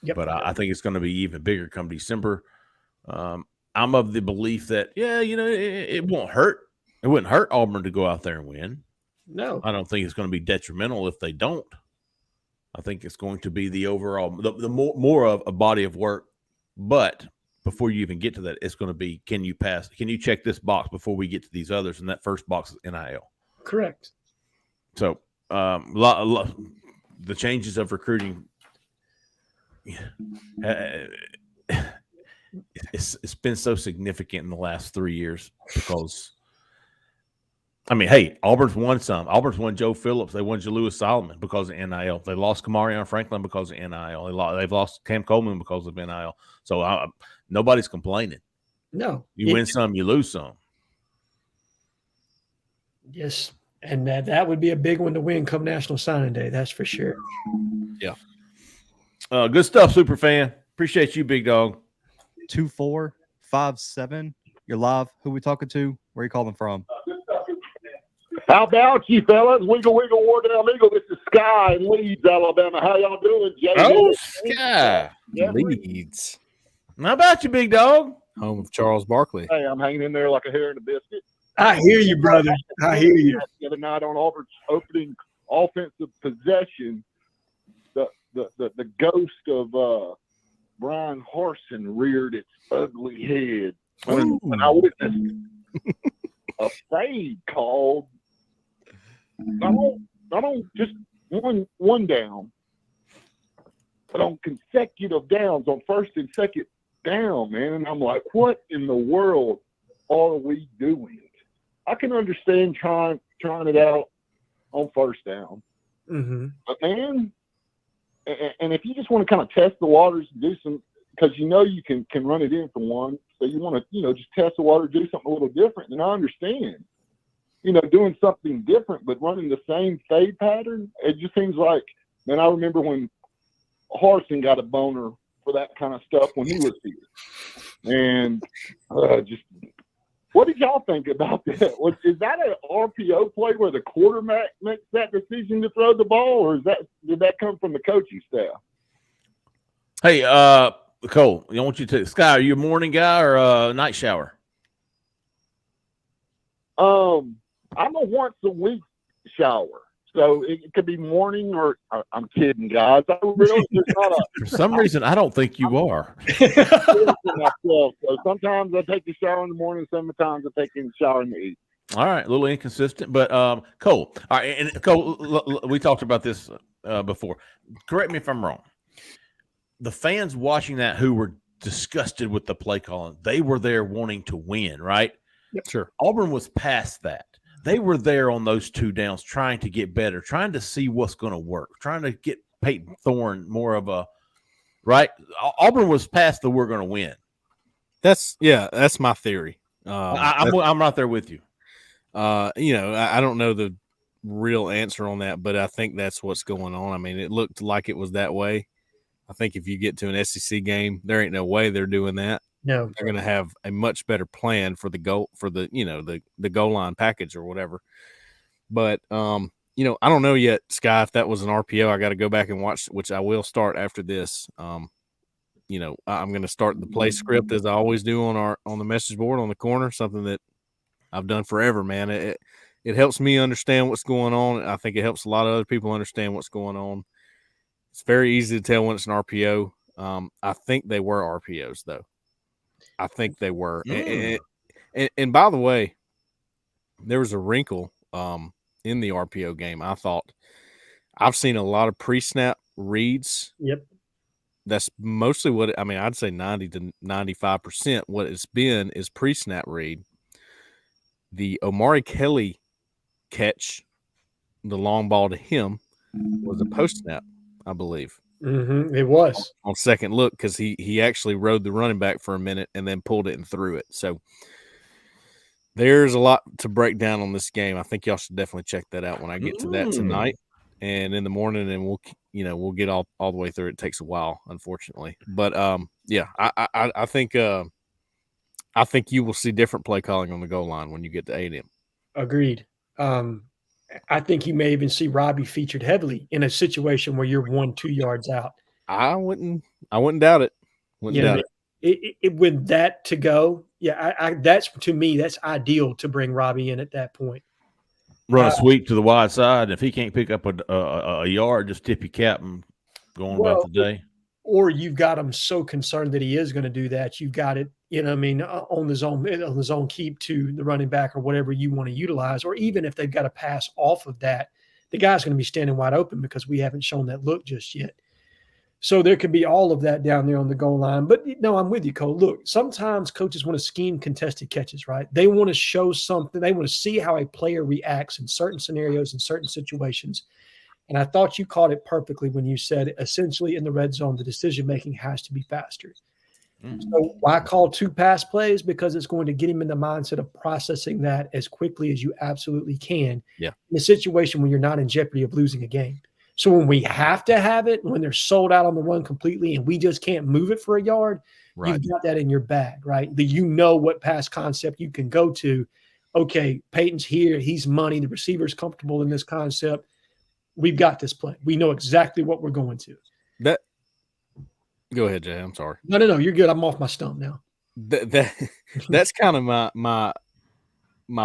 Yep. But I think it's going to be even bigger come December. I'm of the belief that, it won't hurt. It wouldn't hurt Auburn to go out there and win. No. I don't think it's going to be detrimental if they don't. I think it's going to be the overall, the more of a body of work. But before you even get to that, it's going to be, can you pass? Can you check this box before we get to these others? And that first box is NIL. Correct. So the changes of recruiting, it's been so significant in the last 3 years because, hey, Auburn's won some. Auburn's won Joe Phillips. They won Jalewis Solomon because of NIL. They lost Kamarion Franklin because of NIL. They've lost Cam Coleman because of NIL. So nobody's complaining. No. You win some, you lose some. Yes. And that would be a big one to win come National Signing Day. That's for sure. Yeah. Good stuff, super fan. Appreciate you, big dog. 2457. You're live. Who we talking to? Where are you calling from? How about you, fellas? Wiggle, wiggle, war down, eagle. This is Sky in Leeds, Alabama. How y'all doing, Jay? Oh, Sky. Yeah, Leeds. How about you, big dog? Home of Charles Barkley. Hey, I'm hanging in there like a hair in a biscuit. I hear you, brother. I hear you. The other night on Auburn's opening offensive possession, the ghost of Brian Harsin reared its ugly head when I witnessed a fade called not on just one down, but on consecutive downs on first and second down, man. And I'm like, what in the world are we doing? I can understand trying it out on first down. Mm-hmm. But, man, and if you just want to kind of test the waters, do some – because you can run it in from one. So you want to, just test the water, do something a little different. And I understand, doing something different, but running the same fade pattern, it just seems like – man, I remember when Harsin got a boner for that kind of stuff when he was here. And just – what did y'all think about that? Is that an RPO play where the quarterback makes that decision to throw the ball, or did that come from the coaching staff? Hey, Cole, I want you to Sky. Are you a morning guy or a night shower? I'm a once a week shower, so it could be morning or I'm kidding, guys. I really just not a. For some reason, I don't think you are. Myself, so sometimes I take a shower in the morning. Sometimes I take a shower in the evening. All right, a little inconsistent, but Cole. All right, and Cole, we talked about this before. Correct me if I'm wrong. The fans watching that who were disgusted with the play calling, they were there wanting to win, right? Yep, sure. Auburn was past that. They were there on those two downs trying to get better, trying to see what's going to work, trying to get Peyton Thorne more of a – right? Auburn was past the we're going to win. That's my theory. I'm right there with you. I don't know the real answer on that, but I think that's what's going on. I mean, it looked like it was that way. I think if you get to an SEC game, there ain't no way they're doing that. No, they're going to have a much better plan for the goal for the the goal line package or whatever. But I don't know yet, Sky, if that was an RPO. I got to go back and watch, which I will start after this. I'm going to start the play script as I always do on the message board on the corner, something that I've done forever, man. It helps me understand what's going on. I think it helps a lot of other people understand what's going on. It's very easy to tell when it's an RPO. I think they were RPOs, though. I think they were. And by the way, there was a wrinkle in the RPO game. I thought I've seen a lot of pre-snap reads. Yep. That's mostly what I'd say 90 to 95%. What it's been is pre-snap read. The Omari Kelly catch, the long ball to him, was a post-snap, I believe. It was on second look because he actually rode the running back for a minute and then pulled it and threw it. So there's a lot to break down on this game. I think y'all should definitely check that out when I get to that tonight and in the morning, and we'll get all the way through. It takes a while, unfortunately, but yeah, I think you will see different play calling on the goal line when you get to A&M. Agreed. I think you may even see Robbie featured heavily in a situation where you're 1-2 yards out. I wouldn't doubt it. With that to go, that's to me, that's ideal to bring Robbie in at that point. Run a sweep to the wide side. If he can't pick up a yard, just tip your cap and go on about the day. Or you've got him so concerned that he is going to do that. You've got it, on the zone keep to the running back or whatever you want to utilize. Or even if they've got to pass off of that, the guy's going to be standing wide open because we haven't shown that look just yet. So there could be all of that down there on the goal line. But no, I'm with you, Cole. Look, sometimes coaches want to scheme contested catches, right? They want to show something. They want to see how a player reacts in certain scenarios, in certain situations. And I thought you caught it perfectly when you said, essentially in the red zone, the decision-making has to be faster. So why call 2 pass plays? Because it's going to get him in the mindset of processing that as quickly as you absolutely can in a situation when you're not in jeopardy of losing a game. So when we have to have it, when they're sold out on the run completely and we just can't move it for a yard, you've got that in your bag, right? What pass concept you can go to. Okay, Peyton's here. He's money. The receiver's comfortable in this concept. We've got this play. We know exactly what we're going to. Go ahead, Jay. I'm sorry. No. You're good. I'm off my stump now. That's kind of my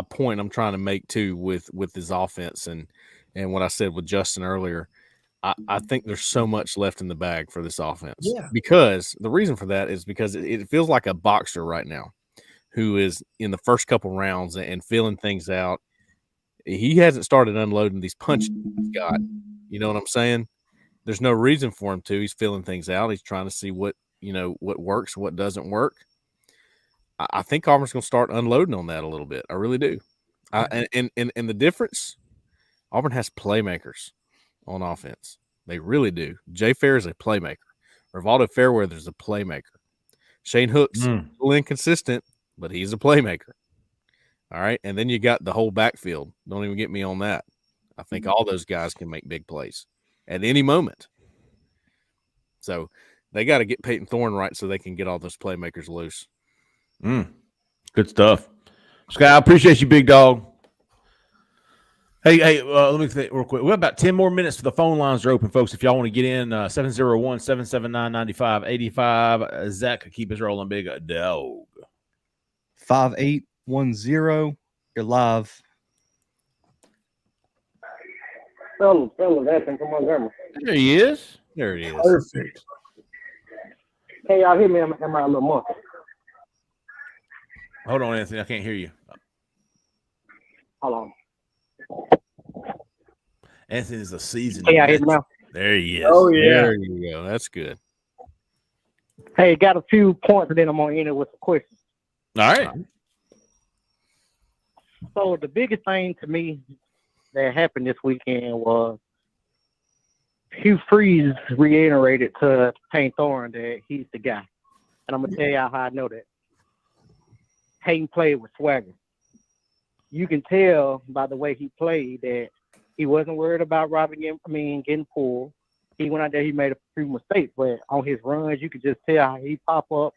point I'm trying to make too with his offense and what I said with Justin earlier. I think there's so much left in the bag for this offense. Yeah. Because the reason for that is because it feels like a boxer right now who is in the first couple rounds and feeling things out. He hasn't started unloading these punches he's got. You know what I'm saying? There's no reason for him to. He's feeling things out. He's trying to see what works, what doesn't work. I think Auburn's going to start unloading on that a little bit. I really do. And the difference, Auburn has playmakers on offense. They really do. Jay Fair is a playmaker. Rivaldo Fairweather's a playmaker. Shane Hook's a little inconsistent, but he's a playmaker. All right. And then you got the whole backfield. Don't even get me on that. I think all those guys can make big plays at any moment. So they got to get Peyton Thorne right so they can get all those playmakers loose. Good stuff. Scott, I appreciate you, big dog. Hey, let me think real quick. We have about 10 more minutes till the phone lines are open, folks. If y'all want to get in, 701-779-9585. Zach, keep us rolling, big dog. 5810. You're live. Fellas, Anthony from Montgomery. There he is. Perfect. Hey, y'all hear me? Am I a little muffled? Hold on, Anthony. I can't hear you. Hold on. Anthony's a seasoned. Hey, y'all hear me now? There he is. Oh, yeah. There you go. That's good. Hey, got a few points, and then I'm going to end it with some questions. All right. So the biggest thing to me that happened this weekend was Hugh Freeze reiterated to Peyton Thorne that he's the guy. And I'm going to tell y'all how I know that. Peyton played with swagger. You can tell by the way he played that he wasn't worried about getting pulled. He went out there, he made a few mistakes, but on his runs, you could just tell how he pop up.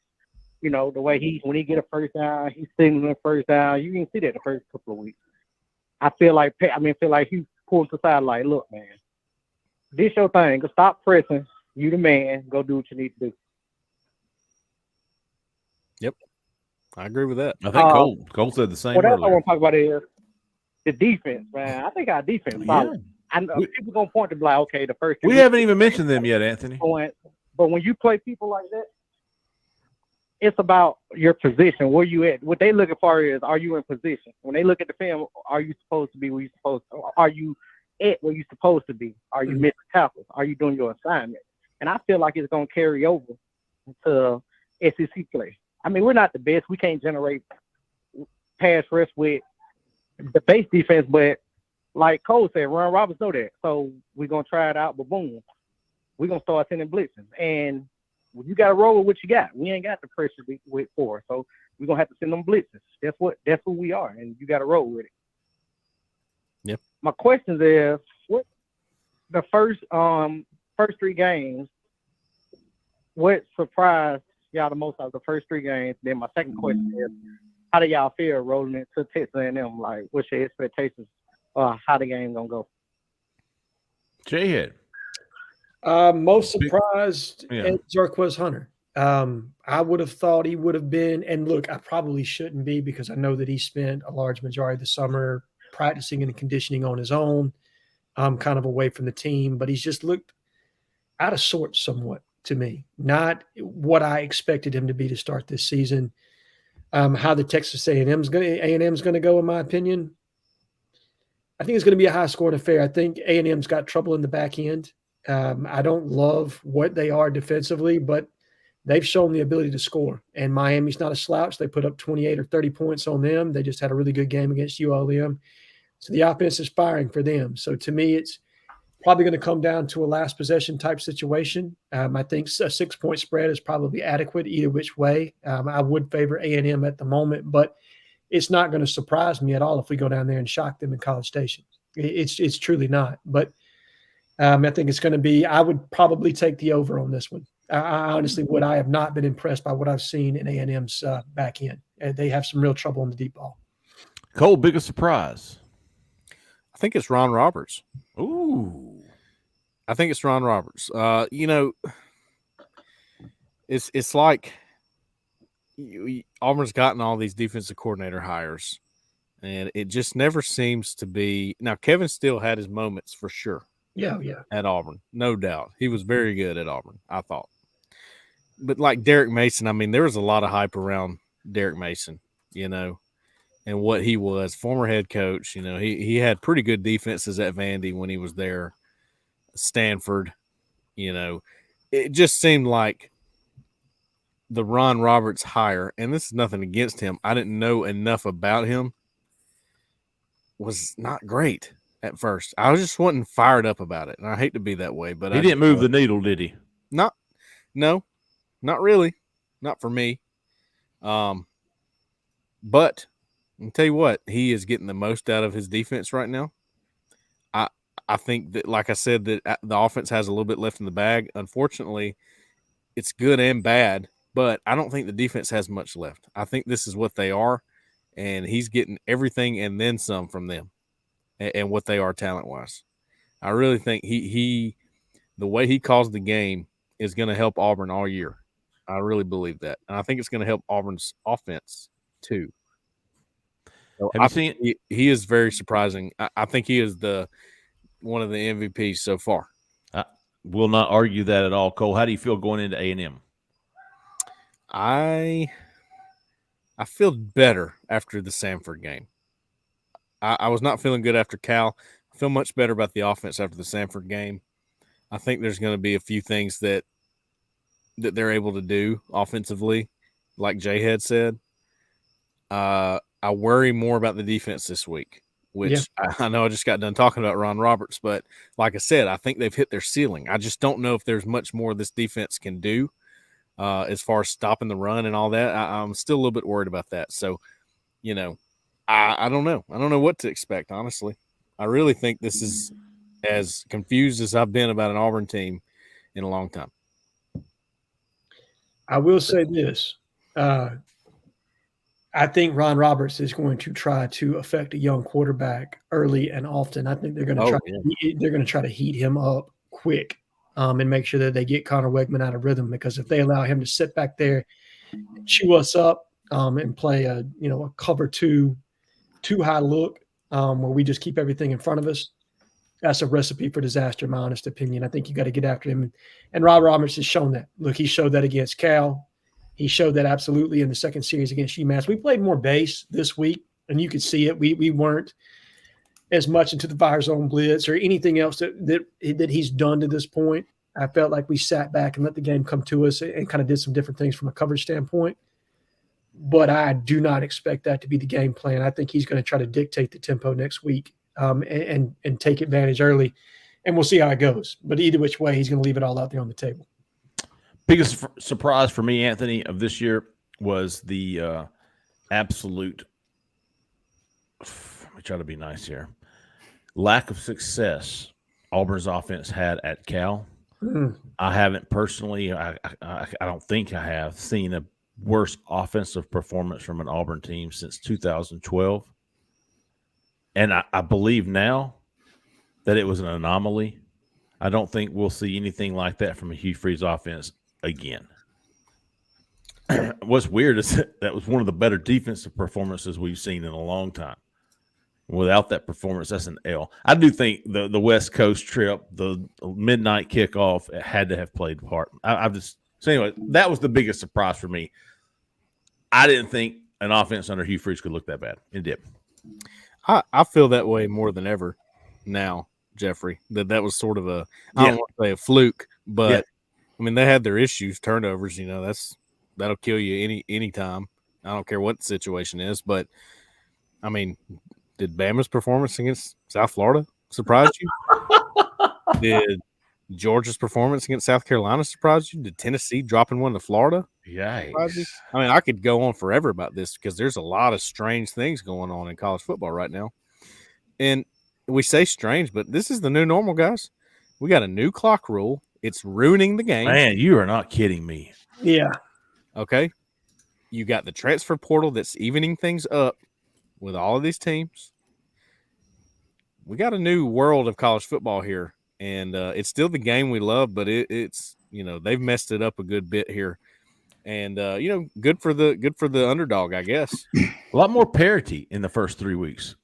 You know, the way when he get a first down, he's signaling the first down. You can see that the first couple of weeks. I feel like he pulled to the side like, look, man, this your thing. Go stop pressing. You the man. Go do what you need to do. Yep. I agree with that. I think Cole said the same. What else earlier. I want to talk about is the defense, man. I think our defense is solid. I know people gonna point to like, okay, the first. We haven't even mentioned them yet, Anthony. But when you play people like that, it's about your position. Where you at? What they looking for is, are you in position? When they look at the film, are you supposed to be where you supposed to? Are you at where you supposed to be? Are you missing tackles? Are you doing your assignment? And I feel like it's gonna carry over to SEC play. I mean, we're not the best. We can't generate pass rush with the base defense, but like Cole said, Ron Roberts know that. So we're going to try it out, but boom. we're gonna start sending blitzes, and you got to roll with what you got. We ain't got the pressure with 4, so we're gonna have to send them blitzes. That's who we are, and you got to roll with it. Yep. My question is, what the first 3 games? What surprised y'all the most out of the first 3 games? Then my second question is, how do y'all feel rolling into Texas A&M? Like, what's your expectations? How the game gonna go? Jhead. Most surprised at Jarquez Hunter. I would have thought he would have been, and look, I probably shouldn't be because I know that he spent a large majority of the summer practicing and conditioning on his own, kind of away from the team, but he's just looked out of sorts somewhat to me. Not what I expected him to be to start this season. How the Texas A&M's going to go, in my opinion, I think it's going to be a high-scoring affair. I think A&M's got trouble in the back end. I don't love what they are defensively, but they've shown the ability to score. And Miami's not a slouch. They put up 28 or 30 points on them. They just had a really good game against ULM. So the offense is firing for them. So to me, it's probably going to come down to a last possession type situation. I think a 6-point spread is probably adequate either which way. I would favor A&M at the moment, but it's not going to surprise me at all if we go down there and shock them in College Station. It's truly not. But I think it's going to be – I would probably take the over on this one. I honestly would. I have not been impressed by what I've seen in A&M's back end. They have some real trouble in the deep ball. Cole, biggest surprise? I think it's Ron Roberts. Ooh. I think it's Ron Roberts. It's like Auburn's gotten all these defensive coordinator hires, and it just never seems to be – now, Kevin Steele had his moments for sure. Yeah. At Auburn, no doubt. He was very good at Auburn, I thought. But like Derek Mason, I mean, there was a lot of hype around Derek Mason, and what he was, former head coach. He had pretty good defenses at Vandy when he was there. Stanford, it just seemed like the Ron Roberts hire, and this is nothing against him, I didn't know enough about him, was not great at first. I was just wasn't fired up about it, and I hate to be that way, but he didn't move the needle, did he? No, not really, not for me. But I'll tell you what, he is getting the most out of his defense right now. I think that, like I said, that the offense has a little bit left in the bag. Unfortunately, it's good and bad, but I don't think the defense has much left. I think this is what they are, and he's getting everything and then some from them and what they are talent-wise. I really think he the way he calls the game is going to help Auburn all year. I really believe that. And I think it's going to help Auburn's offense too. So he is very surprising. I think he is one of the MVPs so far. I will not argue that at all. Cole, how do you feel going into A&M? I feel better after the Samford game. I was not feeling good after Cal. I feel much better about the offense after the Samford game. I think there's going to be a few things that they're able to do offensively, like Jhead said. I worry more about the defense this week, which I know I just got done talking about Ron Roberts, but like I said, I think they've hit their ceiling. I just don't know if there's much more this defense can do as far as stopping the run and all that. I'm still a little bit worried about that. So, I don't know. I don't know what to expect, honestly. I really think this is as confused as I've been about an Auburn team in a long time. I will say this. I think Ron Roberts is going to try to affect a young quarterback early and often. I think they're going to try to heat him up quick and make sure that they get Connor Wegman out of rhythm, because if they allow him to sit back there, chew us up and play a cover two high look where we just keep everything in front of us, that's a recipe for disaster, in my honest opinion. I think you got to get after him. And Rob Roberts has shown that. Look, he showed that against Cal. He showed that absolutely in the second series against UMass. We played more base this week, and you could see it. We weren't as much into the fire zone blitz or anything else that he's done to this point. I felt like we sat back and let the game come to us and kind of did some different things from a coverage standpoint. But I do not expect that to be the game plan. I think he's going to try to dictate the tempo next week and take advantage early. and we'll see how it goes. But either which way, he's going to leave it all out there on the table. Biggest surprise for me, Anthony, of this year was the absolute, let me try to be nice here, lack of success Auburn's offense had at Cal. I haven't personally, I don't think I have seen a worse offensive performance from an Auburn team since 2012. And I believe now that it was an anomaly. I don't think we'll see anything like that from a Hugh Freeze offense again. What's weird is that was one of the better defensive performances we've seen in a long time. Without that performance, that's an L. I do think the West Coast trip, the midnight kickoff, it had to have played a part. So anyway, that was the biggest surprise for me. I didn't think an offense under Hugh Freeze could look that bad. It did. I feel that way more than ever now, Jeffrey. That was sort of a, I don't want to say a fluke, but I mean, they had their issues, turnovers. You know, that'll kill you any time. I don't care what the situation is, but I mean, did Bama's performance against South Florida surprise you? Did Georgia's performance against South Carolina surprise you? Did Tennessee dropping one to Florida? Yeah. I mean, I could go on forever about this because there's a lot of strange things going on in college football right now. And we say strange, but this is the new normal, guys. We got a new clock rule. It's ruining the game. Man, you are not kidding me. Yeah. Okay. You got the transfer portal that's evening things up with all of these teams. We got a new world of college football here, and it's still the game we love, but it's they've messed it up a good bit here, and good for the underdog, I guess. A lot more parity in the first 3 weeks.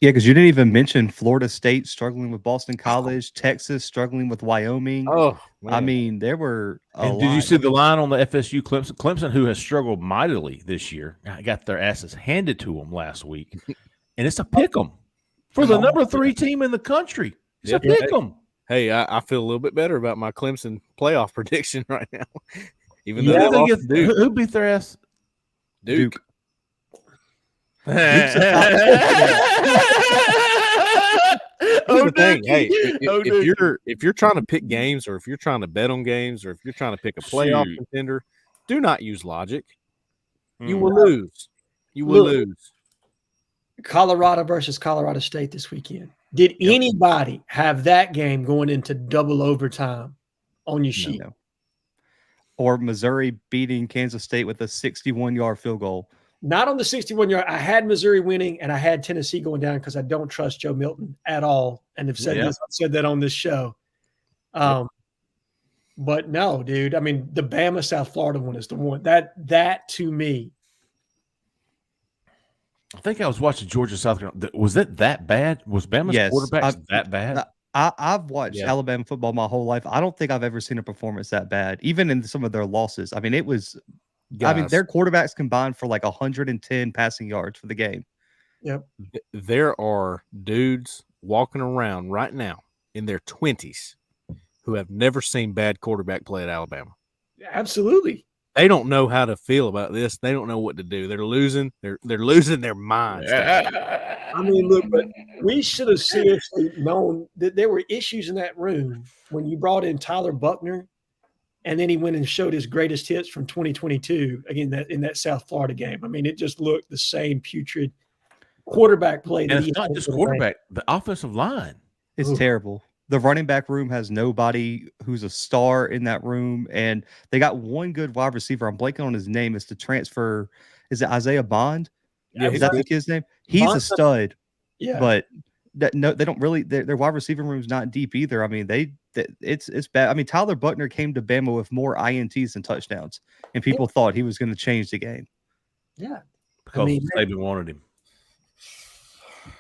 Yeah, because you didn't even mention Florida State struggling with Boston College, Texas struggling with Wyoming. Oh, man. I mean, there were Did you see the line on the FSU Clemson? Clemson, who has struggled mightily this year, got their asses handed to them last week, and it's a pick 'em for the number 3 team in the country. It's a pick 'em. Hey, I feel a little bit better about my Clemson playoff prediction right now. Even though they lost to Duke. Who beat their ass? Duke. Here's the thing. Hey, if you're trying to pick games, or if you're trying to bet on games, or if you're trying to pick a playoff contender, do not use logic. You will lose. You will lose. Colorado versus Colorado State this weekend. Did anybody have that game going into double overtime on your sheet? No. Or Missouri beating Kansas State with a 61-yard field goal. Not on the 61-yard. I had Missouri winning, and I had Tennessee going down because I don't trust Joe Milton at all. And have said this. I've said that on this show. But no, dude. I mean, the Bama South Florida one is the one that to me. I think I was watching Georgia South Carolina. Was it that bad? Was Bama's quarterback that bad? I've watched Alabama football my whole life. I don't think I've ever seen a performance that bad, even in some of their losses. I mean, it was. Guys, I mean, their quarterbacks combined for like 110 passing yards for the game. Yep. There are dudes walking around right now in their 20s who have never seen bad quarterback play at Alabama. Absolutely. They don't know how to feel about this. They don't know what to do. They're losing. They're losing their minds. I mean, look, but we should have seriously known that there were issues in that room when you brought in Tyler Buckner. And then he went and showed his greatest hits from 2022 again in that South Florida game. I mean, it just looked the same putrid quarterback play. And it's not just quarterback; the offensive line is terrible. The running back room has nobody who's a star in that room, and they got one good wide receiver. I'm blanking on his name. It's the transfer. Is it Isaiah Bond? Yeah, is that the kid's name? He's a stud. Yeah, but no, they don't really. Their wide receiver room's not deep either. I mean, it's bad. I mean, Tyler Buckner came to Bama with more INTs than touchdowns, and people thought he was going to change the game. Yeah, because Saban wanted him.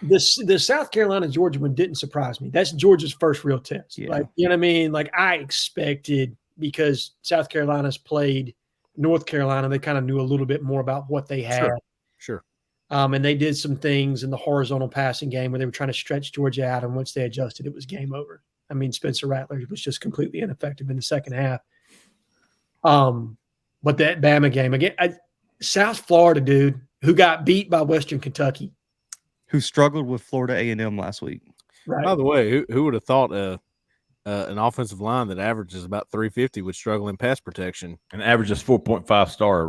The South Carolina Georgia one didn't surprise me. That's Georgia's first real test. Yeah. Like, you know what I mean? Like, I expected, because South Carolina's played North Carolina, they kind of knew a little bit more about what they had. Sure. And they did some things in the horizontal passing game where they were trying to stretch Georgia out, and once they adjusted, it was game over. I mean, Spencer Rattler was just completely ineffective in the second half. But that Bama game, again, South Florida, dude, who got beat by Western Kentucky. Who struggled with Florida A&M last week. Right. By the way, who would have thought an offensive line that averages about 350 would struggle in pass protection and averages 4.5 star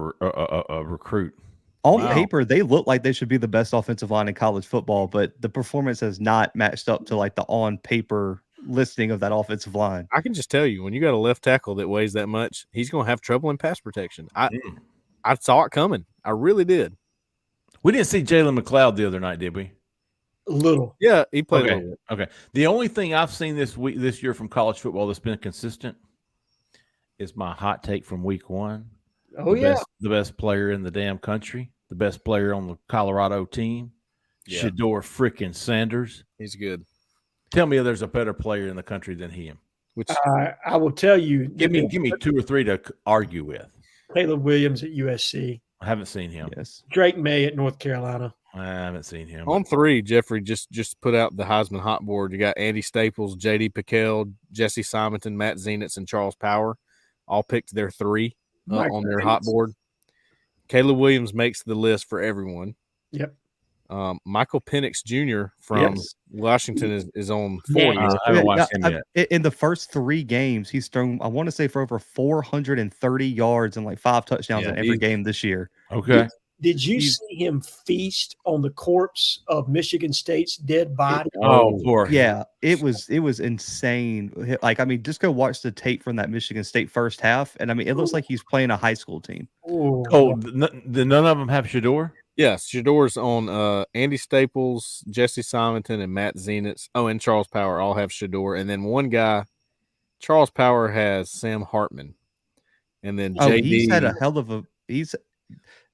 recruit. On paper, they look like they should be the best offensive line in college football, but the performance has not matched up to like the on paper listing of that offensive line. I can just tell you, when you got a left tackle that weighs that much, he's going to have trouble in pass protection. I saw it coming. I really did. We didn't see Jalen McLeod the other night, did we? A little. Yeah, he played okay. a little bit. Okay. The only thing I've seen this year from college football that's been consistent is my hot take from week 1. Oh, The best player in the damn country, the best player on the Colorado team, Shedeur freaking Sanders. He's good. Tell me there's a better player in the country than him. Which I will tell you. Give me 2 or 3 to argue with. Caleb Williams at USC. I haven't seen him. Yes. Drake May at North Carolina. I haven't seen him. On 3, Jeffrey just put out the Heisman hot board. You got Andy Staples, J.D. Pickell, Jesse Simonton, Matt Zenitz, and Charles Power. All picked their 3 on their hot board. Caleb Williams makes the list for everyone. Yep. Michael Penix Jr. from Washington is on 4. I haven't watched him yet. In the first 3 games, he's thrown, I want to say, for over 430 yards and like 5 touchdowns in every game this year. Okay. Did you see him feast on the corpse of Michigan State's dead body? Yeah, it was insane. Like, I mean, just go watch the tape from that Michigan State first half, and I mean, it looks like he's playing a high school team. None of them have Shedeur? Yes, Shedeur's on Andy Staples, Jesse Simonton, and Matt Zenitz. Oh, and Charles Power all have Shedeur. And then one guy, Charles Power, has Sam Hartman. And then JD. He's had a hell of a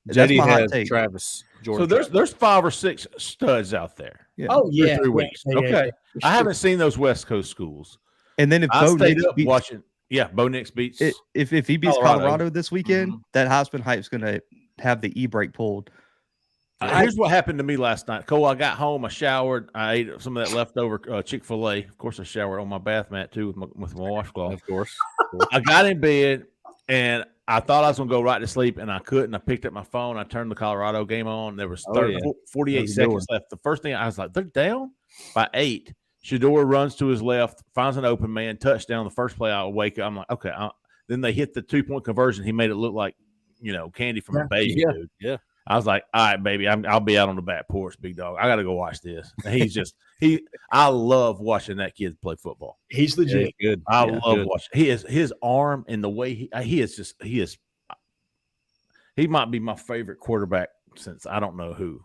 JD has Travis George. So there's 5 or 6 studs out there. Yeah. Oh, yeah. 3 weeks. Okay. I haven't seen those West Coast schools. And then if I Bo stayed Nix up beats, watching. Yeah, Bo Nix beats. If he beats Colorado this weekend, that Heisman hype's going to have the e-brake pulled. Here's what happened to me last night. Cole, I got home, I showered, I ate some of that leftover Chick-fil-A. Of course, I showered on my bath mat too with my washcloth. Of course. I got in bed and I thought I was going to go right to sleep, and I couldn't. I picked up my phone. I turned the Colorado game on. There was 48 seconds left. The first thing I was like, they're down by 8. Shedeur runs to his left, finds an open man, touchdown. The first play, I wake up. I'm like, okay. Then they hit the 2-point conversion. He made it look like, candy from a baby, dude. Yeah. I was like, all right, baby, I'll be out on the back porch, big dog. I got to go watch this. And I love watching that kid play football. He's legit. Yeah, good. I love watching. His arm and the way he might be my favorite quarterback since I don't know who.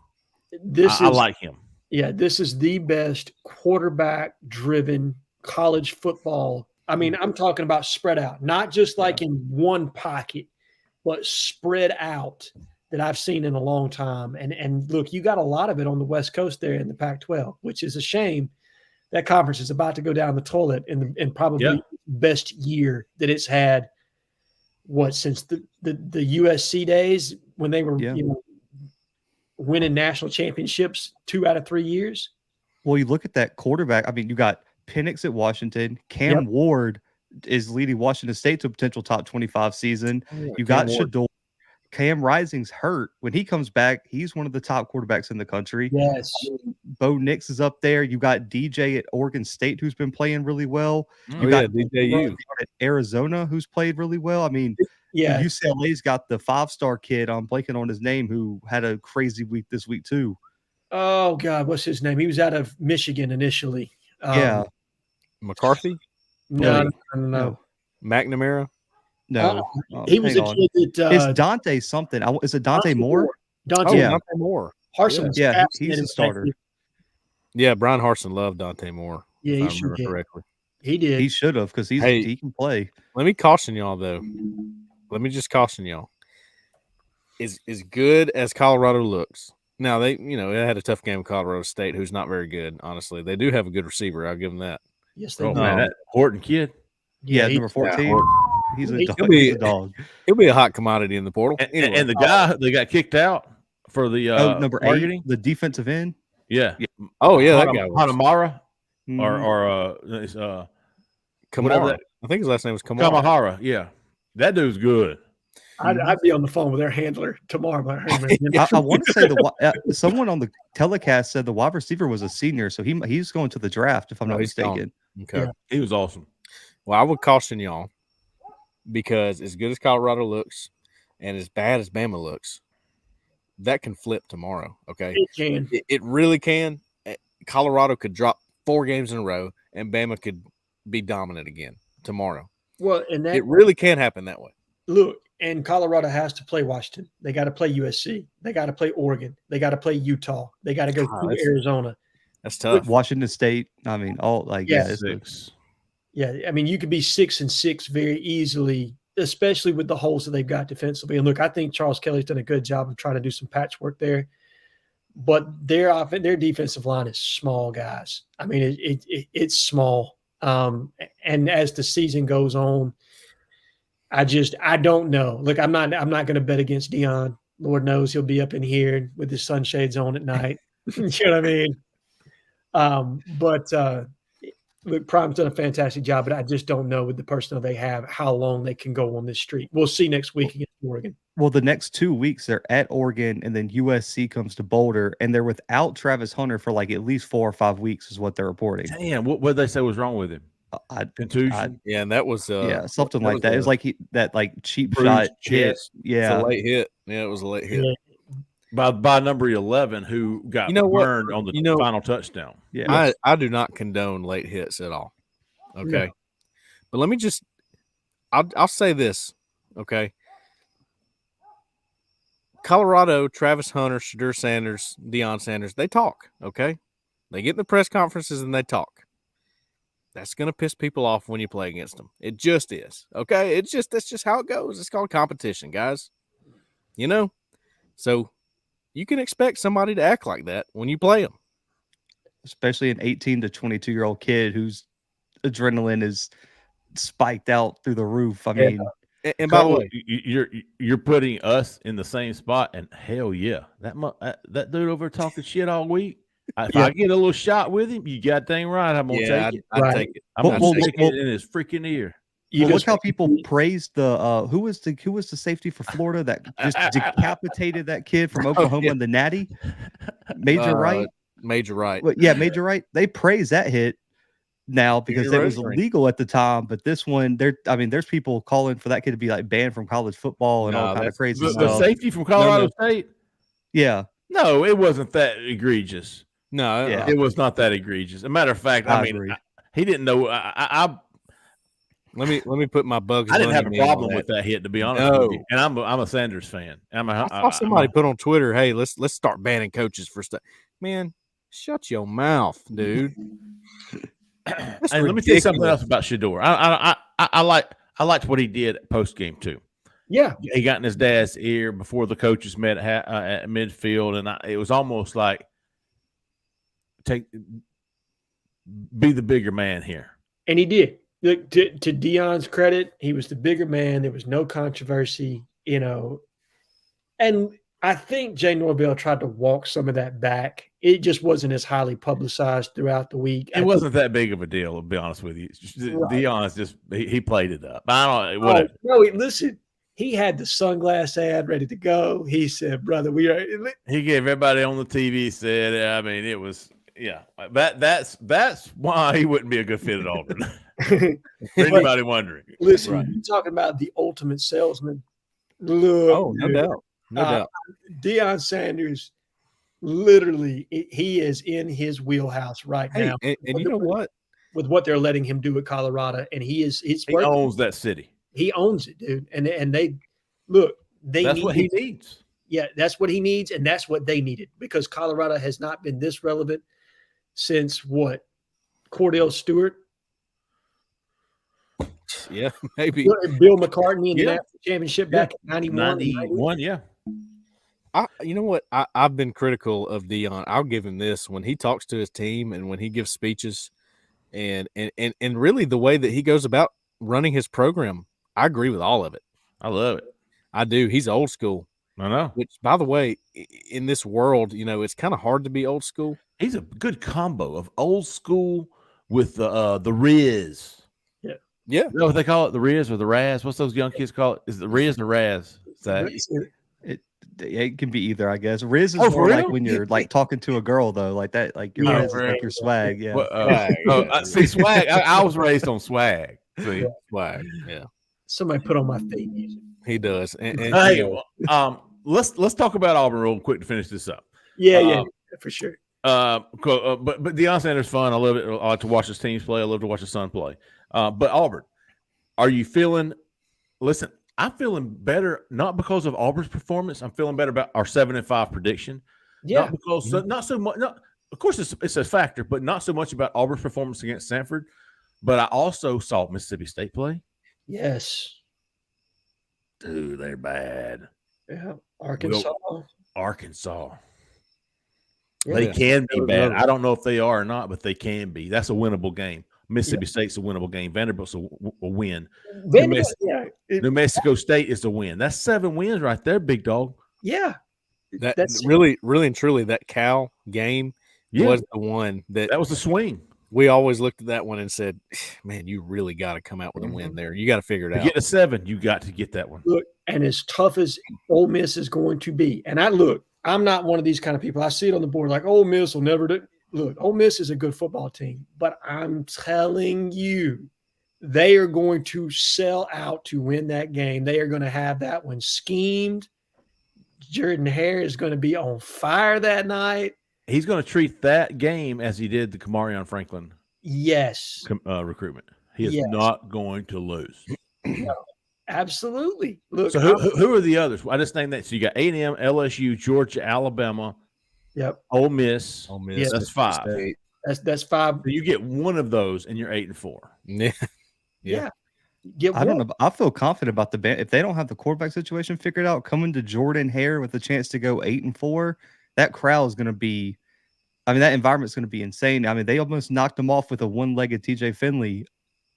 I like him. Yeah, this is the best quarterback-driven college football. I mean, I'm talking about spread out, not just like in one pocket, but spread out that I've seen in a long time. And look, you got a lot of it on the West Coast there in the Pac-12, which is a shame. That conference is about to go down the toilet in probably best year that it's had. Since the USC days when they were winning national championships 2 out of 3 years. Well, you look at that quarterback. I mean, you got Penix at Washington. Cam Ward is leading Washington State to a potential top 25 season. You got Shedeur. Cam Rising's hurt. When he comes back, he's one of the top quarterbacks in the country. Yes. Bo Nix is up there. You got DJ at Oregon State, who's been playing really well. You got DJU at Arizona, who's played really well. I mean, UCLA's got the 5-star kid. I'm blanking on his name, who had a crazy week this week too. Oh God, what's his name? He was out of Michigan initially. McCarthy? No. McNamara? No, he was a kid that it's Dante something. Is it Dante Moore? Dante Moore. Harsin. Yeah, he's a starter. Yeah, Brian Harsin loved Dante Moore. Yeah, he should have. Correctly. He did. He should have, because he can play. Let me caution y'all though. Let me just caution y'all. As good as Colorado looks. Now they had a tough game with Colorado State, who's not very good. Honestly, they do have a good receiver. I'll give them that. Yes, they do. Man, that Horton kid. Yeah, number 14. He's a dog. He'll be a hot commodity in the portal. And the guy that got kicked out for the number 8, the defensive end. Yeah. Oh yeah, that guy. Hanamara or Kamara. I think his last name was Kamara. Kamahara. Yeah, that dude's good. I'd be on the phone with their handler tomorrow. I want to say someone on the telecast said the wide receiver was a senior, so he's going to the draft if I'm not mistaken. Okay, Yeah. He was awesome. Well, I would caution y'all because as good as Colorado looks and as bad as Bama looks, that can flip tomorrow. Okay, It can. It really can. Colorado could drop 4 games in a row, and Bama could be dominant again tomorrow. Well, and that it really can happen that way. Look, and Colorado has to play Washington. They got to play USC. They got to play Oregon. They got to play Utah. They got to go to Arizona. That's tough. Washington State. I mean, all like six. Yeah, I mean, you could be 6-6 very easily, especially with the holes that they've got defensively. And look, I think Charles Kelly's done a good job of trying to do some patchwork there. But their defensive line is small, guys. I mean, it's small. And as the season goes on, I don't know. Look, I'm not going to bet against Deion. Lord knows he'll be up in here with his sunshades on at night. You know what I mean? Look, Prime's done a fantastic job, but I just don't know with the personnel they have how long they can go on this streak. We'll see next week against Oregon. Well, the next 2 weeks they're at Oregon, and then USC comes to Boulder, and they're without Travis Hunter for like at least 4 or 5 weeks, is what they're reporting. Damn, what did they say was wrong with him? Contusion. Yeah, and that was something like that. It was like that cheap shot hit. Yeah, it's a late hit. Yeah, it was a late hit. Yeah. By number 11, who got burned on the final touchdown. Yeah, I do not condone late hits at all. Okay, but let me just I'll say this. Okay, Colorado, Travis Hunter, Shadur Sanders, Deion Sanders, they talk. Okay, they get in the press conferences and they talk. That's going to piss people off when you play against them. It just is. Okay, that's just how it goes. It's called competition, guys. You know, so you can expect somebody to act like that when you play them, especially an 18 to 22-year-old kid whose adrenaline is spiked out through the roof. I mean, and by the way, you're putting us in the same spot, and hell yeah, that dude over talking shit all week. If I get a little shot with him, you got dang right. I'm gonna take it. I'd take it. I'm gonna stick it in his freaking ear. Look how people praised the who was the safety for Florida that just decapitated that kid from Oklahoma in the Natty, Major Wright. Major Wright. Well, yeah, Major Wright. They praise that hit now because it was illegal at the time, but this one, there's people calling for that kid to be like banned from college football and all kind of crazy stuff. The safety from Colorado State. Yeah. No, it wasn't that egregious. No, it was not that egregious. As a matter of fact, I mean, he didn't know. Let me put my Bugs. I didn't have a problem with that hit, to be honest with you. And I'm a Sanders fan. I saw somebody put on Twitter, "Hey, let's start banning coaches for stuff." Man, shut your mouth, dude. And let me tell you something else about Shedeur. I liked what he did post game too. Yeah, he got in his dad's ear before the coaches met at midfield, and it was almost like be the bigger man here. And he did. Look, to Deion's credit, he was the bigger man. There was no controversy, you know. And I think Jay Norvell tried to walk some of that back. It just wasn't as highly publicized throughout the week. It wasn't that big of a deal, to be honest with you. Deion's just he played it up. I don't know. No, listen. He had the sunglass ad ready to go. He said, "Brother, we are." He gave everybody on the TV said. I mean, it was that's why he wouldn't be a good fit at Auburn. For anybody wondering. Listen, you're talking about the ultimate salesman. Look, no doubt. Deion Sanders, literally, he is in his wheelhouse right now. And you know what? With what they're letting him do at Colorado, and he owns that city. He owns it, dude. And they look. That's what he needs. Yeah, that's what he needs, and that's what they needed because Colorado has not been this relevant since what? Cordell Stewart. Yeah, maybe Bill McCartney in the national championship back in 91. Yeah. You know what? I've been critical of Deion. I'll give him this when he talks to his team and when he gives speeches, and really the way that he goes about running his program. I agree with all of it. I love it. I do. He's old school. I know. Which, by the way, in this world, you know, it's kind of hard to be old school. He's a good combo of old school with the Riz. Yeah. You know what they call it? The Riz or the Raz? What's those young kids call it? Is it the Riz or Raz? Zach? It can be either, I guess. Riz is Oh, more for like real? when you're like talking to a girl though, like that. Like your Riz is like your swag. Yeah. See, swag. I was raised on swag. See, swag. Yeah. Somebody put on my theme music. He does. And hey, let's talk about Auburn real quick to finish this up. Yeah, for sure. But Deion Sanders fun. I love it. I like to watch his teams play. I love to watch his son play. But Auburn, are you feeling? Listen, I'm feeling better not because of Auburn's performance. I'm feeling better about our 7-5 prediction. Yeah, not because not so much. Not, of course, it's a factor, but not so much about Auburn's performance against Samford. But I also saw Mississippi State play. Yes, dude, they're bad. Yeah, Arkansas. Yeah. They can be bad. I don't know if they are or not, but they can be. That's a winnable game. Mississippi State's a winnable game. Vanderbilt's a win. New Mexico State is a win. That's 7 wins right there, big dog. Yeah. That's really and truly that Cal game was the one that was the swing. We always looked at that one and said, man, you really got to come out with a win there. You got to figure it out. To get a 7, you got to get that one. Look, and as tough as Ole Miss is going to be, and I'm not one of these kind of people. I see it on the board like Ole Miss will never do. Look, Ole Miss is a good football team, but I'm telling you, they are going to sell out to win that game. They are going to have that one schemed. Jordan Hare is going to be on fire that night. He's going to treat that game as he did the Kamarion Franklin recruitment. He is not going to lose. No, absolutely. Look, so who are the others? I just named that. So you got A&M, LSU, Georgia, Alabama. Yep. Ole Miss. Yeah, that's 5. That's 5. So you get one of those, and you're 8-4. Yeah. I don't know. I feel confident about the band. If they don't have the quarterback situation figured out, coming to Jordan Hare with a chance to go 8-4, that crowd is going to be. I mean, that environment's going to be insane. I mean, they almost knocked them off with a one-legged TJ Finley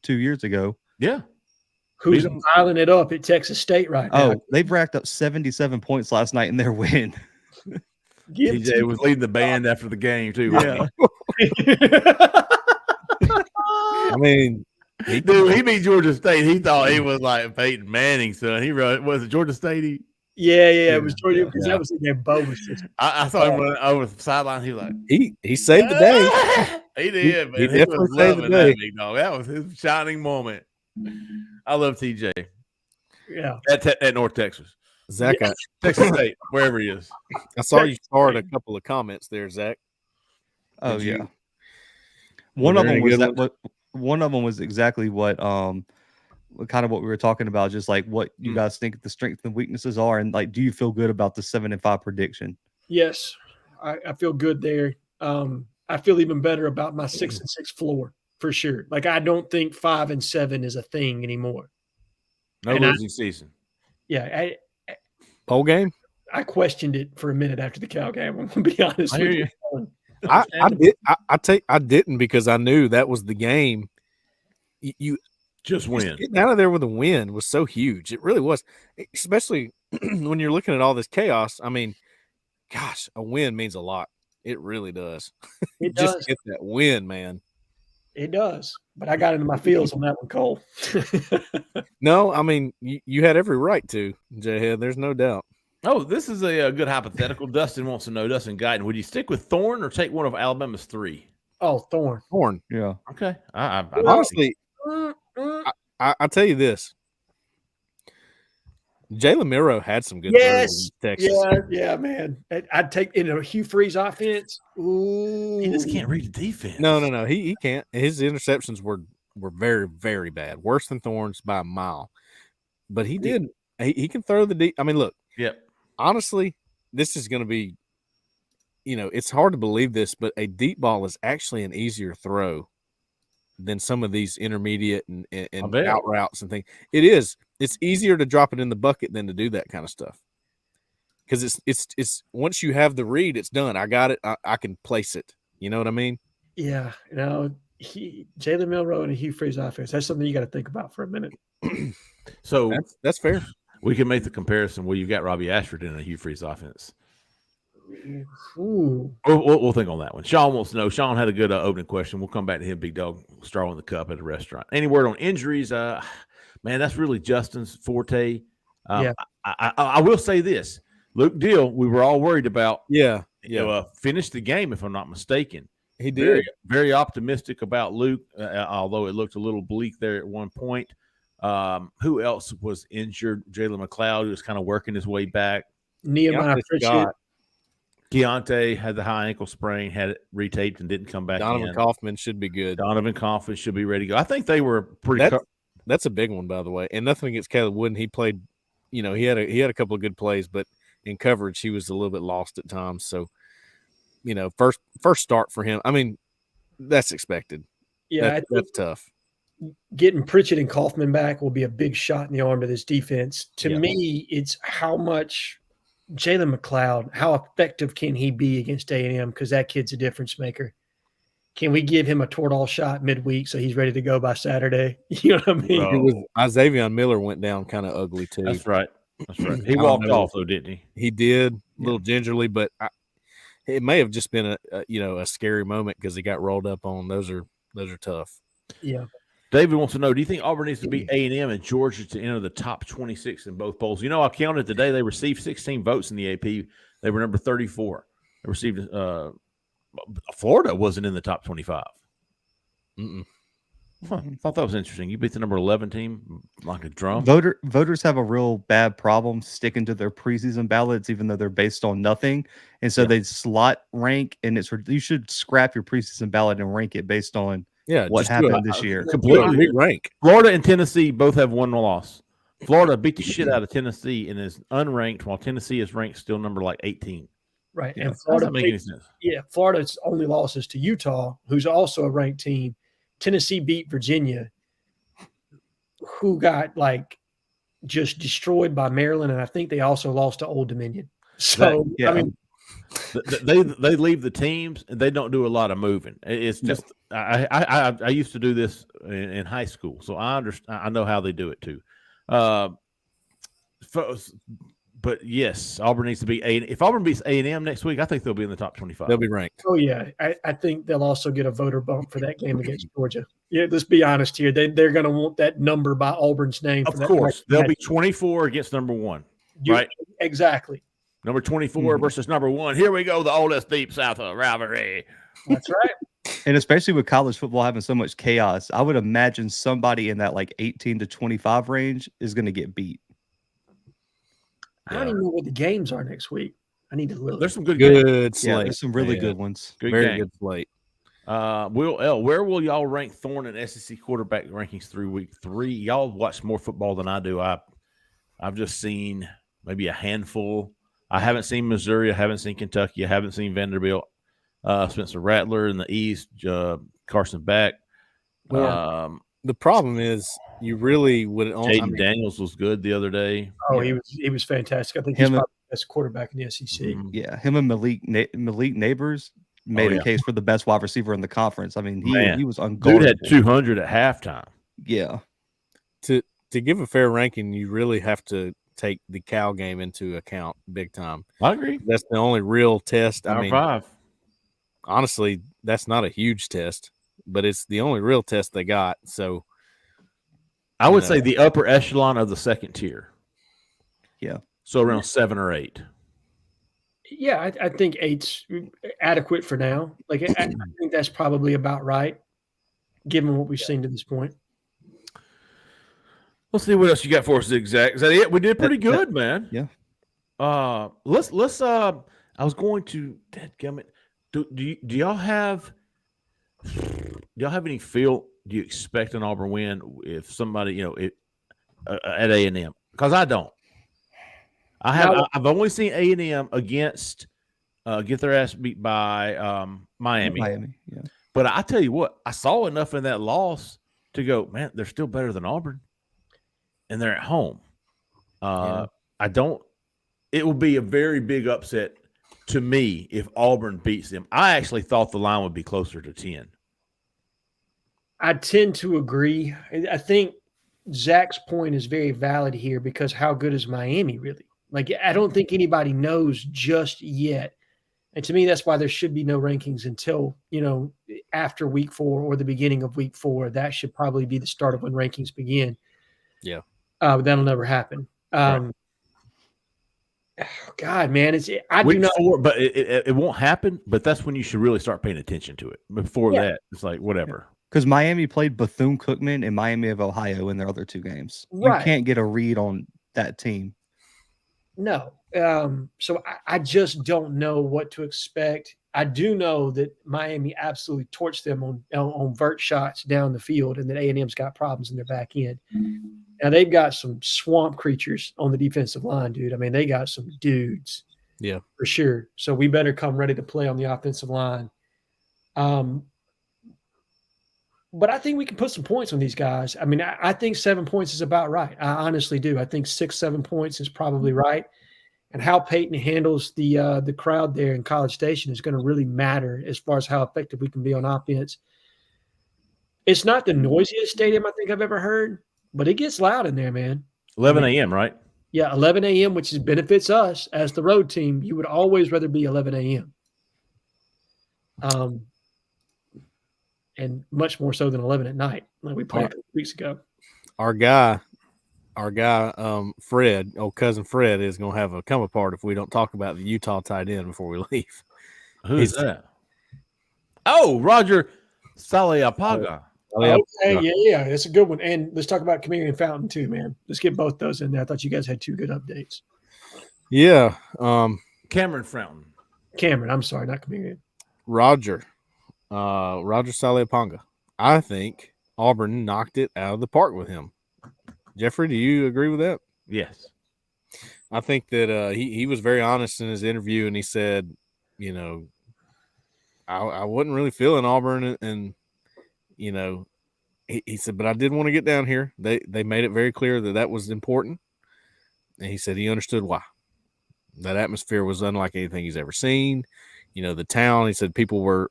2 years ago. Yeah. Who's piling it up at Texas State right now? Oh, they've racked up 77 points last night in their win. TJ was leading the band after the game too. Yeah. I mean, he beat Georgia State. He thought he was like Peyton Manning, son. He was it Georgia State? Yeah, it was Georgia because that was the game. Bo was just. I saw him running over the sideline. He was like he saved the day. He did, man. He definitely was saved the loving day. that big dog. That was his shining moment. I love TJ. Yeah, at North Texas. Zach, Texas State, wherever he is. I saw you start a couple of comments there, Zach. Oh yeah. One of them was exactly what kind of what we were talking about, just like what you guys think the strengths and weaknesses are, and like, do you feel good about the 7-5 prediction? Yes, I feel good there. I feel even better about my 6-6 floor for sure. Like, I don't think 5-7 is a thing anymore. No losing season. Yeah, bowl game. I questioned it for a minute after the Cal game. I'm gonna be honest with you. I didn't because I knew that was the game. You just win. Getting out of there with a win was so huge. It really was, especially when you're looking at all this chaos. I mean, gosh, a win means a lot. It really does. It Just does. get that win, man. It does. But I got into my feels on that one, Cole. No, I mean, you had every right to, Jhead. There's no doubt. Oh, this is a good hypothetical. Dustin wants to know, Dustin Guyton, would you stick with Thorne or take one of Alabama's 3? Oh, Thorne. Thorne. Yeah. Okay. Honestly, I'll tell you this. Jalen Miro had some good throws in Texas. Yeah, man. I'd take in a Hugh Freeze offense. Ooh. He just can't read the defense. No. He can't. His interceptions were very, very bad. Worse than Thorne's by a mile. But he did. He can throw the deep. I mean, look. Yep. Honestly, this is going to be, it's hard to believe this, but a deep ball is actually an easier throw than some of these intermediate and out routes and things. It is. It's easier to drop it in the bucket than to do that kind of stuff. Because it's once you have the read, it's done. I got it. I can place it. You know what I mean? Yeah. Jalen Milroe and a Hugh Freeze offense. That's something you got to think about for a minute. So that's fair. We can make the comparison where you've got Robbie Ashford in a Hugh Freeze offense. Ooh. We'll think on that one. Sean wants to know. Sean had a good opening question. We'll come back to him, big dog, straw in the cup at a restaurant. Any word on injuries? Man, that's really Justin's forte. I will say this. Luke Deal, we were all worried about. Finished the game, if I'm not mistaken. He did. Very optimistic about Luke, although it looked a little bleak there at one point. Who else was injured? Jalen McLeod was kind of working his way back. Nehemiah Pritchett. Keontae had the high ankle sprain, had it retaped and didn't come back Donovan Kaufman should be good. Donovan Kaufman should be ready to go. I think they were pretty that's a big one, by the way. And nothing against Caleb Wooden. He played, he had a couple of good plays, but in coverage he was a little bit lost at times. So, first start for him. I mean, that's expected. Yeah, that's tough. Getting Pritchett and Kaufman back will be a big shot in the arm to this defense. To me, it's how much Jalen McLeod, how effective can he be against A&M? Because that kid's a difference maker. Can we give him a Toradol shot midweek so he's ready to go by Saturday? You know what I mean? Xavier Miller went down kind of ugly too. That's right. He walked off though, didn't he? He did, a little gingerly, but it may have just been a scary moment because he got rolled up on. Those are tough. Yeah. David wants to know, do you think Auburn needs to beat A&M and Georgia to enter the top 26 in both polls? I counted today. They received 16 votes in the AP. They were number 34. They received Florida wasn't in the top 25. I thought that was interesting. You beat the number 11 team like a drum. Voters have a real bad problem sticking to their preseason ballots, even though they're based on nothing. And so they slot rank, and you should scrap your preseason ballot and rank it based on what happened this year. Completely rank. Florida and Tennessee both have one loss. Florida beat the shit out of Tennessee and is unranked, while Tennessee is ranked still number like 18. Right. Yeah. And Florida doesn't make any sense. Yeah, Florida's only losses to Utah, who's also a ranked team. Tennessee beat Virginia, who got just destroyed by Maryland, and I think they also lost to Old Dominion. So I mean, they leave the teams and they don't do a lot of moving. It's just I used to do this in high school, so I understand. I know how they do it too. But yes, Auburn needs to be A. If Auburn beats A&M next week, I think they'll be in the top 25. They'll be ranked. Oh yeah, I think they'll also get a voter bump for that game against Georgia. Yeah, let's be honest here. They're going to want that number by Auburn's name. Of course, they'll be 24 against number 1. Right? Exactly. Number 24 versus number 1. Here we go, the oldest Deep South rivalry. That's right. And especially with college football having so much chaos, I would imagine somebody in that 18 to 25 range is going to get beat. I don't even know what the games are next week. I need to look. There's some good slate. Yeah, there's some really good ones. Very good slate. Will L, where will y'all rank Thorne and SEC quarterback rankings through week 3? Y'all watch more football than I do. I've just seen maybe a handful. I haven't seen Missouri. I haven't seen Kentucky. I haven't seen Vanderbilt. Spencer Rattler in the East. Carson Beck. Well, the problem is you really would only. Jaden Daniels was good the other day. Oh, he was fantastic. I think he's probably the best quarterback in the SEC. Yeah, him and Malik Neighbors made a case for the best wide receiver in the conference. I mean, he was unguardable. Dude had 200 at halftime. Yeah. To give a fair ranking, you really have to take the Cal game into account big time. I agree. That's the only real test. I mean, 5. Honestly, that's not a huge test, but it's the only real test they got. So I would say the upper echelon of the second tier. Yeah. So around 7 or 8. Yeah, I think 8's adequate for now. I think that's probably about right, given what we've seen to this point. Let's see what else you got for us, Zigzag. Is that it? We did pretty good, man. Yeah. Let's. I was going to. Dadgummit. Do y'all have any feel? Do you expect an Auburn win if somebody at A&M? Because I don't. I've only seen A&M against get their ass beat by Miami. Yeah. But I tell you what, I saw enough in that loss to go, man, they're still better than Auburn, and they're at home. I don't. It will be a very big upset to me if Auburn beats them. I actually thought the line would be closer to 10. I tend to agree. I think Zach's point is very valid here because how good is Miami really? I don't think anybody knows just yet. And to me, that's why there should be no rankings until, after week 4 or the beginning of week 4. That should probably be the start of when rankings begin. Yeah. But that'll never happen. Oh God, man, I do not. But it won't happen. But that's when you should really start paying attention to it. Before that, it's like whatever. Because Miami played Bethune-Cookman and Miami of Ohio in their other 2 games. Right. You can't get a read on that team. No. So I just don't know what to expect. I do know that Miami absolutely torched them on vert shots down the field, and that A&M's got problems in their back end. Now they've got some swamp creatures on the defensive line, dude. I mean, they got some dudes. Yeah, for sure. So we better come ready to play on the offensive line. But I think we can put some points on these guys. I mean, I think 7 points is about right. I honestly do. I think 6-7 points is probably right. And how Peyton handles the crowd there in College Station is going to really matter as far as how effective we can be on offense. It's not the noisiest stadium I think I've ever heard, but it gets loud in there, man. 11 a.m., right? Yeah, 11 a.m., which benefits us as the road team. You would always rather be 11 a.m. And much more so than 11 at night, like we played 2 weeks ago. Our guy, Fred, old cousin Fred, is going to have a come apart if we don't talk about the Utah tight end before we leave. Who is that? Oh, Roger Saleapaga. Okay, yeah, it's a good one. And let's talk about Camarion Fountain too, man. Let's get both those in there. I thought you guys had 2 good updates. Yeah. Cameron Fountain. Cameron, I'm sorry, not Camarion. Roger Saleapaga. I think Auburn knocked it out of the park with him. Jeffrey, do you agree with that? Yes. I think that he was very honest in his interview, and he said, I wasn't really feeling Auburn, and he said, but I did want to get down here. They made it very clear that was important, and he said he understood why. That atmosphere was unlike anything he's ever seen. The town, he said people were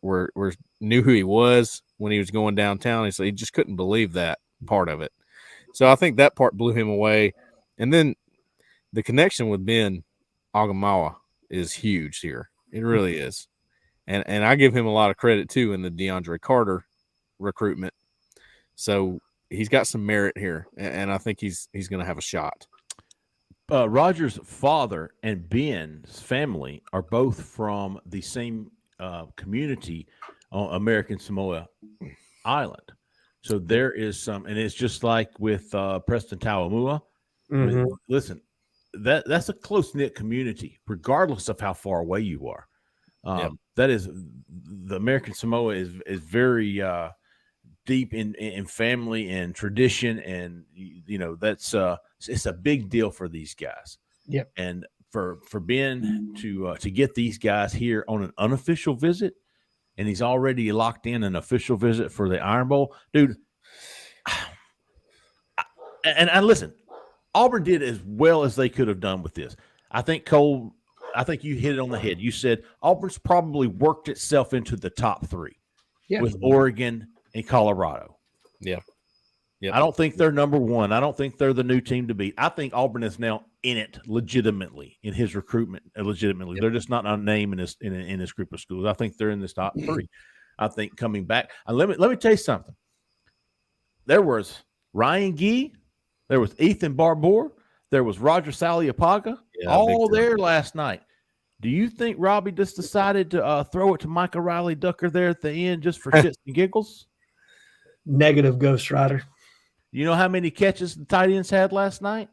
knew who he was when he was going downtown. He said he just couldn't believe that part of it. So I think that part blew him away. And then the connection with Ben Agamawa is huge here. It really is. And I give him a lot of credit too in the DeAndre Carter recruitment. So he's got some merit here, and I think he's going to have a shot. Roger's father and Ben's family are both from the same community on American Samoa Island. So there is some, and it's just like with Preston Tauamua. Mm-hmm. Listen, that's a close-knit community, regardless of how far away you are. That is, the American Samoa is very deep in family and tradition, and that's it's a big deal for these guys. Yep. And for Ben to get these guys here on an unofficial visit, and he's already locked in an official visit for the Iron Bowl, dude. And listen, Auburn did as well as they could have done with this. I think Cole, you hit it on the head. You said Auburn's probably worked itself into the top 3 with Oregon and Colorado. Yeah. I don't think they're number 1. I don't think they're the new team to beat. I think Auburn is now in it legitimately in his recruitment. Legitimately, they're just not a name in this group of schools. I think they're in this top 3. I think coming back. Let me tell you something. There was Ryan Gee, there was Ethan Barbour, there was Roger Saleapaga, all there last night. Do you think Robbie just decided to throw it to Michael Riley Ducker there at the end just for shits and giggles? Negative, Ghost Rider. You know how many catches the tight ends had last night?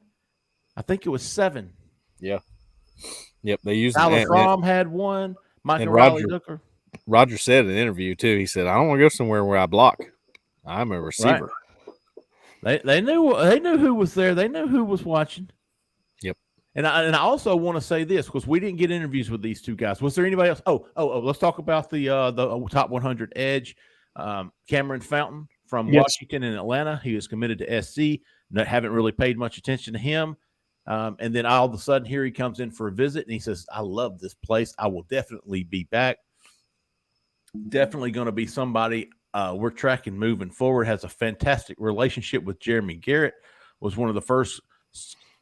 I think it was 7. Yeah. Yep. They used Tyler Fromm had 1. Michael Riley Ducker. Roger said in an interview too. He said, "I don't want to go somewhere where I block. I'm a receiver." Right. They knew who was there. They knew who was watching. Yep. And I also want to say this because we didn't get interviews with these 2 guys. Was there anybody else? Oh, let's talk about the top 100 edge. Cameron Fountain from Washington and Atlanta. He was committed to SC. Haven't really paid much attention to him. And then all of a sudden here he comes in for a visit and he says, "I love this place. I will definitely be back." Definitely going to be somebody we're tracking moving forward. Has a fantastic relationship with Jeremy Garrett. Was one of the first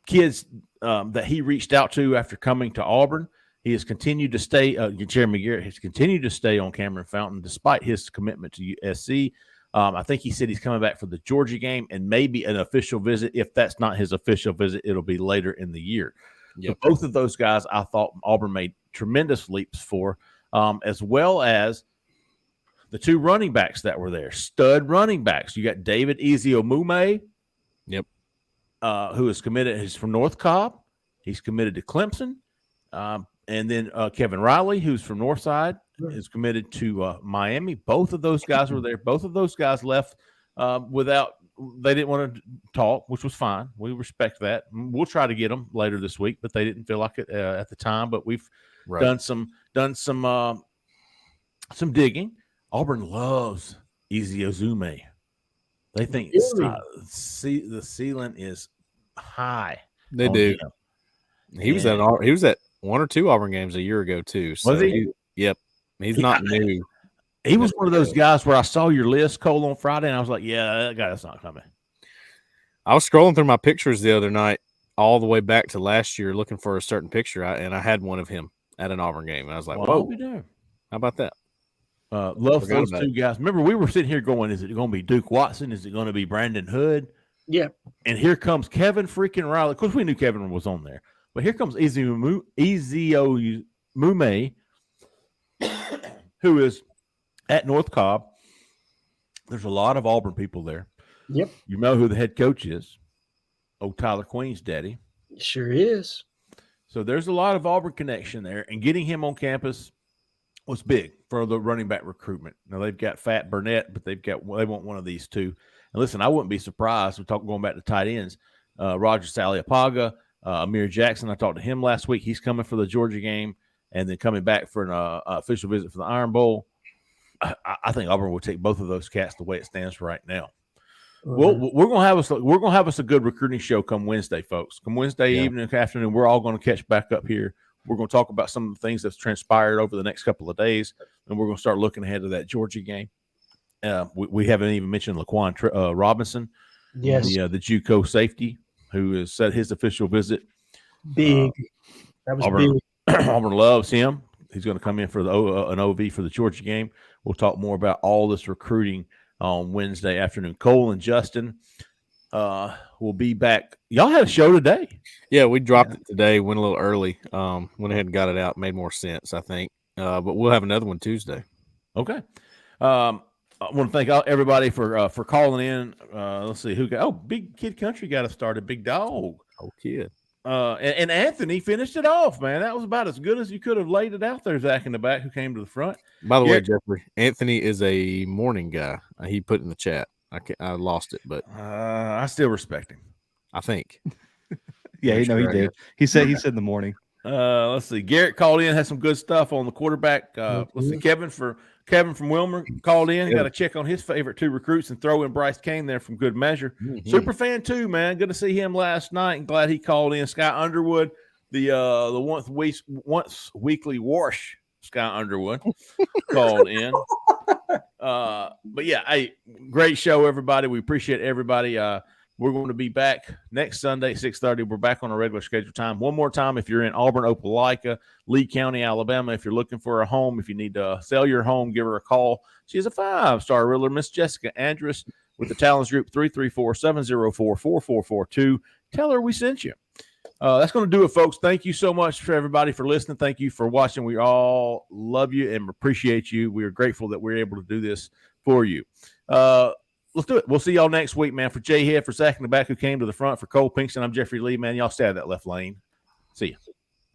kids that he reached out to after coming to Auburn. He has continued to stay. Jeremy Garrett has continued to stay on Cameron Fountain despite his commitment to USC. I think he said he's coming back for the Georgia game and maybe an official visit. If that's not his official visit, it'll be later in the year. Yep. So both of those guys, I thought Auburn made tremendous leaps for, as well as the 2 running backs that were there, stud running backs. You got David Eziomume, who is committed. He's from North Cobb. He's committed to Clemson. And then Kevin Riley, who's from Northside, is committed to Miami. Both of those guys were there. Both of those guys left without – they didn't want to talk, which was fine. We respect that. We'll try to get them later this week, but they didn't feel like it at the time. But we've done some digging. Auburn loves Eziomume. They think the ceiling is high. They do. He was at 1 or 2 Auburn games a year ago too. So was he? Yep. He's not new. He was one of those guys where I saw your list, Cole, on Friday, and I was like, yeah, that guy's not coming. I was scrolling through my pictures the other night, all the way back to last year, looking for a certain picture, and I had one of him at an Auburn game, and I was like, whoa, how about that? Love those 2 guys. Remember, we were sitting here going, is it going to be Duke Watson? Is it going to be Brandon Hood? Yeah. And here comes Kevin freaking Riley. Of course, we knew Kevin was on there. But here comes Eziomume, who is at North Cobb. There's a lot of Auburn people there. Yep. You know who the head coach is. Tyler Queen's daddy. Sure is. So there's a lot of Auburn connection there. And getting him on campus was big for the running back recruitment. Now, they've got Fat Burnett, but they want one of these 2. And listen, I wouldn't be surprised. We're going back to tight ends. Roger Saliapaga, Amir Jackson. I talked to him last week. He's coming for the Georgia game and then coming back for an official visit for the Iron Bowl. I think Auburn will take both of those cats the way it stands right now. We're gonna have us a good recruiting show come Wednesday, folks. Come Wednesday evening, afternoon, we're all going to catch back up here. We're going to talk about some of the things that's transpired over the next couple of days, and we're going to start looking ahead to that Georgia game. We haven't even mentioned Laquan Robinson, the JUCO safety, who has set his official visit. Big. That was Auburn, big. Auburn loves him. He's going to come in for an OV for the Georgia game. We'll talk more about all this recruiting on Wednesday afternoon. Cole and Justin will be back. Y'all had a show today. Yeah, we dropped it today. Went a little early. Went ahead and got it out. Made more sense, I think. But we'll have another one Tuesday. Okay. I want to thank everybody for calling in. Let's see who got. Big Kid Country got us started. Big Dog. Oh, kid. And Anthony finished it off, man. That was about as good as you could have laid it out there, Zach in the back, who came to the front. By the way, Jeffrey, Anthony is a morning guy. He put in the chat. I lost it, but I still respect him. I think. Yeah, he did. He said in the morning. Let's see. Garrett called in, had some good stuff on the quarterback. Let's see. Kevin from Wilmer called in. Got to check on his favorite 2 recruits and throw in Bryce Kane there from Good Measure. Super fan too, man. Good to see him last night, and glad he called in. Sky Underwood, the once weekly wash. Sky Underwood called in. But yeah, hey, great show, everybody. We appreciate everybody. We're going to be back next Sunday, 6:30. We're back on a regular scheduled time. One more time, if you're in Auburn, Opelika, Lee County, Alabama, if you're looking for a home, if you need to sell your home, give her a call. She is a 5-star realtor, Miss Jessica Andrus, with the Talents Group, 334-704-4442. Tell her we sent you. That's going to do it, folks. Thank you so much for everybody for listening. Thank you for watching. We all love you and appreciate you. We are grateful that we're able to do this for you. Let's do it. We'll see y'all next week, man. For Jhead, for Zach in the back who came to the front, for Cole Pinkston, I'm Jeffrey Lee, man. Y'all stay out of that left lane. See ya.